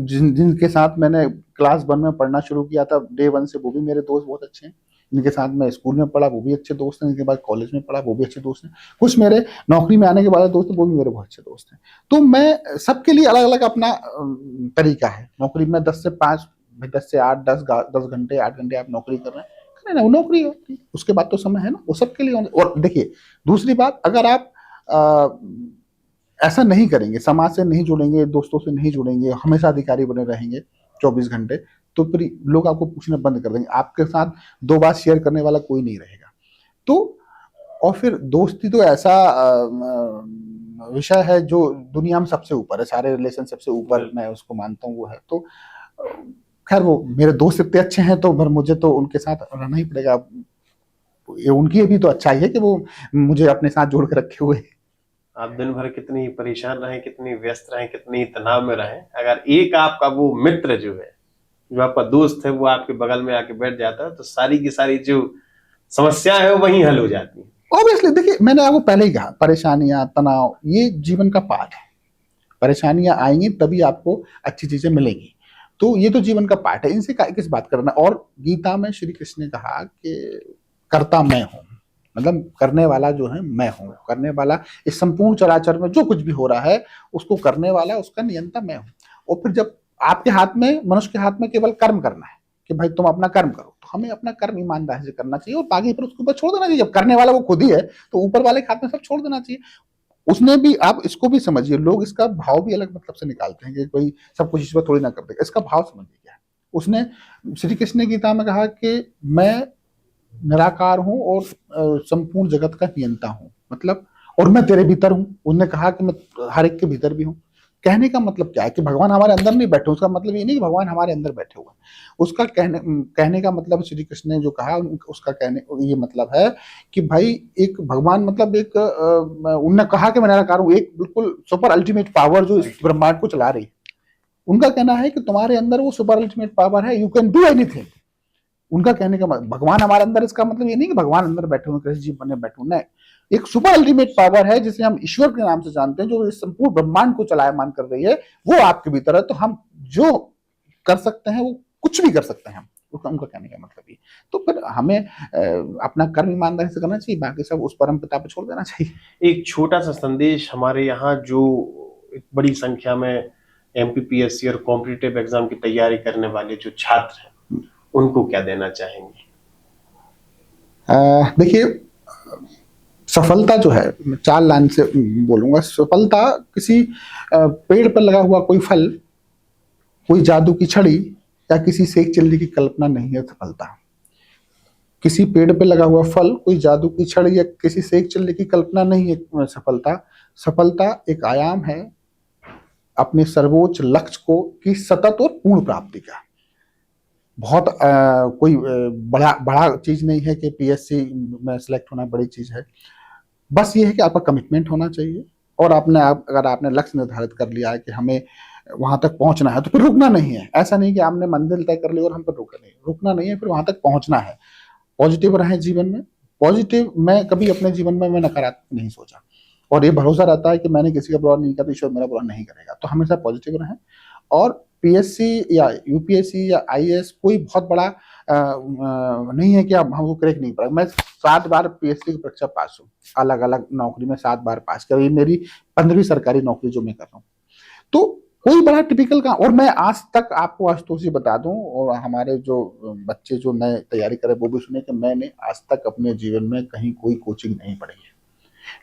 जिनके साथ मैंने क्लास 1 में पढ़ना शुरू किया था डे 1 से, वो भी मेरे दोस्त बहुत अच्छे हैं। जिनके साथ मैं स्कूल में पढ़ा वो भी अच्छे दोस्त हैं, जिनके बाद कॉलेज में पढ़ा वो भी अच्छे दोस्त हैं। कुछ मेरे नौकरी में आने के बाद दोस्त वो भी मेरे बहुत अच्छे दोस्त हैं। तो मैं सबके लिए अलग अलग अपना तरीका है। नौकरी में 10 से 5, 10 से 8, 10 घंटे 8 घंटे आप नौकरी कर रहे हैं, ना वो नौकरी होती है, उसके बाद तो समय है ना, वो सबके लिए। और देखिए दूसरी बात, अगर आप ऐसा नहीं करेंगे, समाज से नहीं जुड़ेंगे, दोस्तों से नहीं जुड़ेंगे, हमेशा अधिकारी बने रहेंगे 24 घंटे, तो फिर लोग आपको पूछना बंद कर देंगे। आपके साथ 2 बात शेयर करने वाला कोई नहीं रहेगा। तो और फिर दोस्ती तो ऐसा विषय है जो दुनिया में सबसे ऊपर है, सारे रिलेशन सबसे ऊपर मैं उसको मानता हूँ वो है। तो खैर वो मेरे दोस्त इतने अच्छे हैं तो फिर मुझे तो उनके साथ रहना ही पड़ेगा। ये उनकी भी तो अच्छाई है कि वो मुझे अपने साथ जोड़ के रखे हुए।
आप दिन भर कितनी परेशान रहे, कितनी व्यस्त रहे, कितनी तनाव में रहे, अगर एक आपका वो मित्र जो है, जो आपका दोस्त है, वो आपके बगल में आके बैठ जाता है तो सारी की सारी जो समस्या है वो वहीं हल हो जाती है।
ऑब्वियसली देखिए, मैंने आपको पहले ही कहा, परेशानियां, तनाव ये जीवन का पार्ट है। परेशानियां आएंगी तभी आपको अच्छी चीजें मिलेंगी, तो ये तो जीवन का पार्ट है, इनसे किस बात करना। और गीता में श्री कृष्ण ने कहा कि कर्ता मैं हूं, मतलब करने वाला जो है मैं हूं, करने वाला इस संपूर्ण चराचर में जो कुछ भी हो रहा है उसको करने वाला, उसका नियंता मैं हूं। और फिर जब आपके हाथ में, मनुष्य के हाथ में केवल कर्म करना है कि भाई तुम अपना कर्म करो, तो हमें अपना कर्म ईमानदारी से करना चाहिए और बाकी फिर उसके ऊपर छोड़ देना चाहिए। जब करने वाला वो खुद ही है तो ऊपर वाले के हाथ में सब छोड़ देना चाहिए। उसने भी, आप इसको भी समझिए, लोग इसका भाव भी अलग मतलब से निकालते हैं कि कोई सब कुछ ईश्वर थोड़ी ना कर देगा। इसका भाव समझिए क्या है। उसने, श्री कृष्ण ने गीता में कहा कि मैं निराकार हूं और संपूर्ण जगत का नियंता हूं, मतलब, और मैं तेरे भीतर हूं। उन्होंने कहा कि मैं हर एक के भीतर भी हूं। कहने का मतलब क्या है कि भगवान हमारे अंदर नहीं बैठे, उसका मतलब ये नहीं कि भगवान हमारे अंदर बैठे हुए। उसका कहने का मतलब, श्री कृष्ण ने जो कहा उसका कहने ये मतलब है कि भाई एक भगवान, मतलब एक उन्होंने कहा कि मैं निराकार हूं, एक बिल्कुल सुपर अल्टीमेट पावर जो इस ब्रह्मांड को चला रही है। उनका कहना है कि तुम्हारे अंदर वो सुपर अल्टीमेट पावर है, यू कैन डू एनीथिंग। उनका कहने का मतलब, भगवान हमारे अंदर, इसका मतलब ये नहीं कि भगवान अंदर बैठे हुए कृष्ण जी बने बैठे हुए, नहीं। एक सुपर अल्टीमेट पावर है जिसे हम ईश्वर के नाम से जानते हैं, जो इस संपूर्ण ब्रह्मांड को चलायमान कर रही है, वो आपके भीतर है। तो हम जो कर सकते हैं वो कुछ भी कर सकते हैं हम, उनका कहने का मतलब ये। तो फिर हमें अपना कर्म ईमानदारी से करना चाहिए, बाकी सब उस परम पिता पर छोड़ देना चाहिए।
एक छोटा सा संदेश हमारे यहाँ जो एक बड़ी संख्या में एमपीपीएससी और कॉम्पिटिटिव एग्जाम की तैयारी करने वाले जो छात्र हैं उनको क्या देना चाहेंगे?
देखिए, सफलता जो है, मैं 4 लाइन से बोलूंगा। सफलता किसी पेड़ पर लगा हुआ कोई फल, कोई जादू की छड़ी या किसी सेक चिल्ली की कल्पना नहीं है सफलता। किसी पेड़ पे लगा हुआ फल, कोई जादू की छड़ी या किसी सेक चिल्ली की कल्पना नहीं है सफलता। सफलता एक आयाम है अपने सर्वोच्च लक्ष्य को की सतत और पूर्ण प्राप्ति का। बहुत कोई बड़ा चीज नहीं है कि पीएससी में सिलेक्ट होना बड़ी चीज है। बस ये है कि आपका कमिटमेंट होना चाहिए और अगर आपने लक्ष्य निर्धारित कर लिया है कि हमें वहां तक पहुंचना है, तो फिर रुकना नहीं है। ऐसा नहीं कि आपने मंजिल तय कर ली और हम पर रुकना नहीं है, फिर वहां तक पहुंचना है। पॉजिटिव रहें जीवन में। पॉजिटिव, मैं कभी अपने जीवन में मैं नकारात्मक नहीं सोचा, और ये भरोसा रहता है कि मैंने किसी का बुरा नहीं किया तो ईश्वर मेरा बुरा नहीं करेगा। तो हमेशा पॉजिटिव रहें। और पीएससी या यूपीएससी या आईएएस कोई बहुत बड़ा नहीं है कि आप हमको क्रैक नहीं पड़ा। मैं 7 बार पीएससी की परीक्षा पास हूँ, अलग अलग नौकरी में 7 बार पास कर। ये मेरी 15वीं सरकारी नौकरी जो मैं कर रहा हूँ। तो कोई बड़ा टिपिकल काम, और मैं आज तक आपको आशुतोष जी बता दूं, और हमारे जो बच्चे जो नए तैयारी करे वो भी सुने, कि मैंने आज तक अपने जीवन में कहीं कोई कोचिंग नहीं पढ़ी है।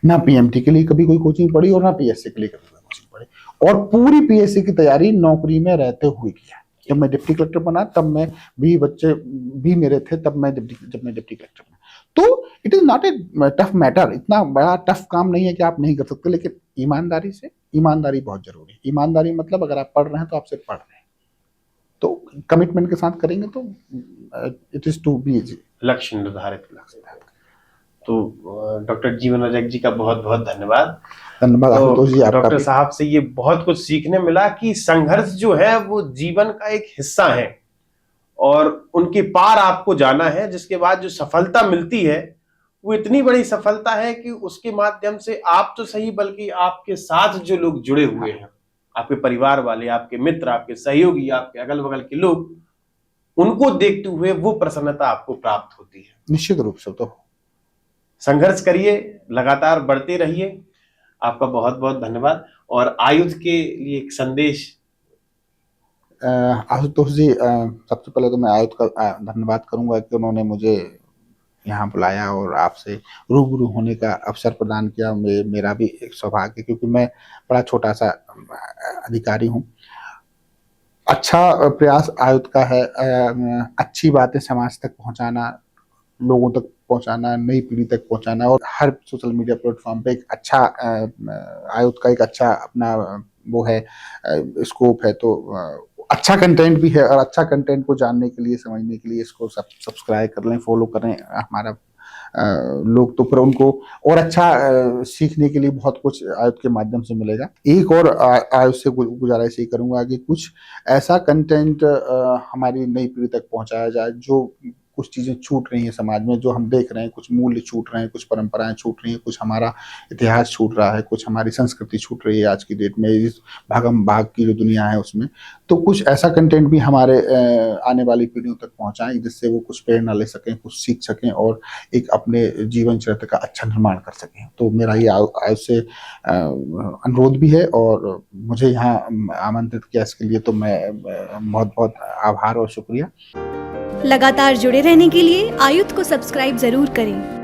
ना पीएमटी के लिए कभी कोई कोचिंग पढ़ी और ना पीएससी के लिए कभी कोई कोचिंग पढ़ी। पड़े। और पूरी पीएससी की तैयारी नौकरी में रहते हुए किया। जब मैं डिप्टी कलेक्टर बना तब मैं भी बच्चे भी मेरे थे, जब मैं डिप्टी कलेक्टर बना। तो it is not a tough matter, इतना बड़ा टफ काम नहीं है कि आप नहीं कर सकते, लेकिन ईमानदारी बहुत जरूरी है। ईमानदारी मतलब अगर आप पढ़ रहे हैं तो आप सिर्फ पढ़ रहे हैं, तो कमिटमेंट के साथ करेंगे तो it is to be easy.
लक्ष्य निर्धारित। तो डॉक्टर जीवन रजक जी का बहुत बहुत धन्यवाद।
धन्यवाद आशुतोष जी, आपका
डॉक्टर
भी।
साहब से ये बहुत कुछ सीखने मिला कि संघर्ष जो है वो जीवन का एक हिस्सा है और उनके पार आपको जाना है, जिसके बाद जो सफलता मिलती है वो इतनी बड़ी सफलता है कि उसके माध्यम से आप तो सही बल्कि आपके साथ जो लोग जुड़े हुए हैं, आपके परिवार वाले, आपके मित्र, आपके सहयोगी, आपके अगल बगल के लोग, उनको देखते हुए वो प्रसन्नता आपको प्राप्त होती है।
निश्चित रूप से। तो
संघर्ष करिए, लगातार बढ़ते रहिए। आपका बहुत बहुत धन्यवाद। और आयुध के लिए एक संदेश।
आशुतोष जी, सबसे पहले तो मैं आयुध का धन्यवाद करूंगा कि उन्होंने मुझे यहाँ बुलाया और आपसे रूबरू होने का अवसर प्रदान किया। मेरा भी एक सौभाग्य, क्योंकि मैं बड़ा छोटा सा अधिकारी हूँ। अच्छा प्रयास आयुध का है, अच्छी बातें समाज तक पहुँचाना, लोगों तक पहुंचाना, नई पीढ़ी तक पहुंचाना, और हर सोशल मीडिया प्लेटफॉर्म पे एक अच्छा आयुध का एक अच्छा अपना वो है स्कोप है। तो अच्छा कंटेंट भी है, और अच्छा कंटेंट को जानने के लिए, समझने के लिए इसको सब्सक्राइब कर लें, फॉलो करें हमारा लोग, तो फिर उनको और अच्छा सीखने के लिए बहुत कुछ आयुध के माध्यम से मिलेगा। एक और आयुध से गुजारिश ये करूंगा कि कुछ ऐसा कंटेंट हमारी नई पीढ़ी तक पहुंचाया जाए, जो कुछ चीजें छूट रही हैं समाज में, जो हम देख रहे हैं, कुछ मूल्य छूट रहे हैं, कुछ परंपराएं छूट रही हैं, कुछ हमारा इतिहास छूट रहा है, कुछ हमारी संस्कृति छूट रही है आज की डेट में, इस भागम भाग की जो दुनिया है उसमें। तो कुछ ऐसा कंटेंट भी हमारे आने वाली पीढ़ियों तक पहुंचाएं, जिससे वो कुछ प्रेरणा ले सकें, कुछ सीख सकें और एक अपने जीवन चरित्र का अच्छा निर्माण कर सकें। तो मेरा ये आयुष से अनुरोध भी है, और मुझे यहाँ आमंत्रित किया इसके लिए तो मैं बहुत बहुत आभार और शुक्रिया।
लगातार जुड़े रहने के लिए आयुध को सब्सक्राइब जरूर करें।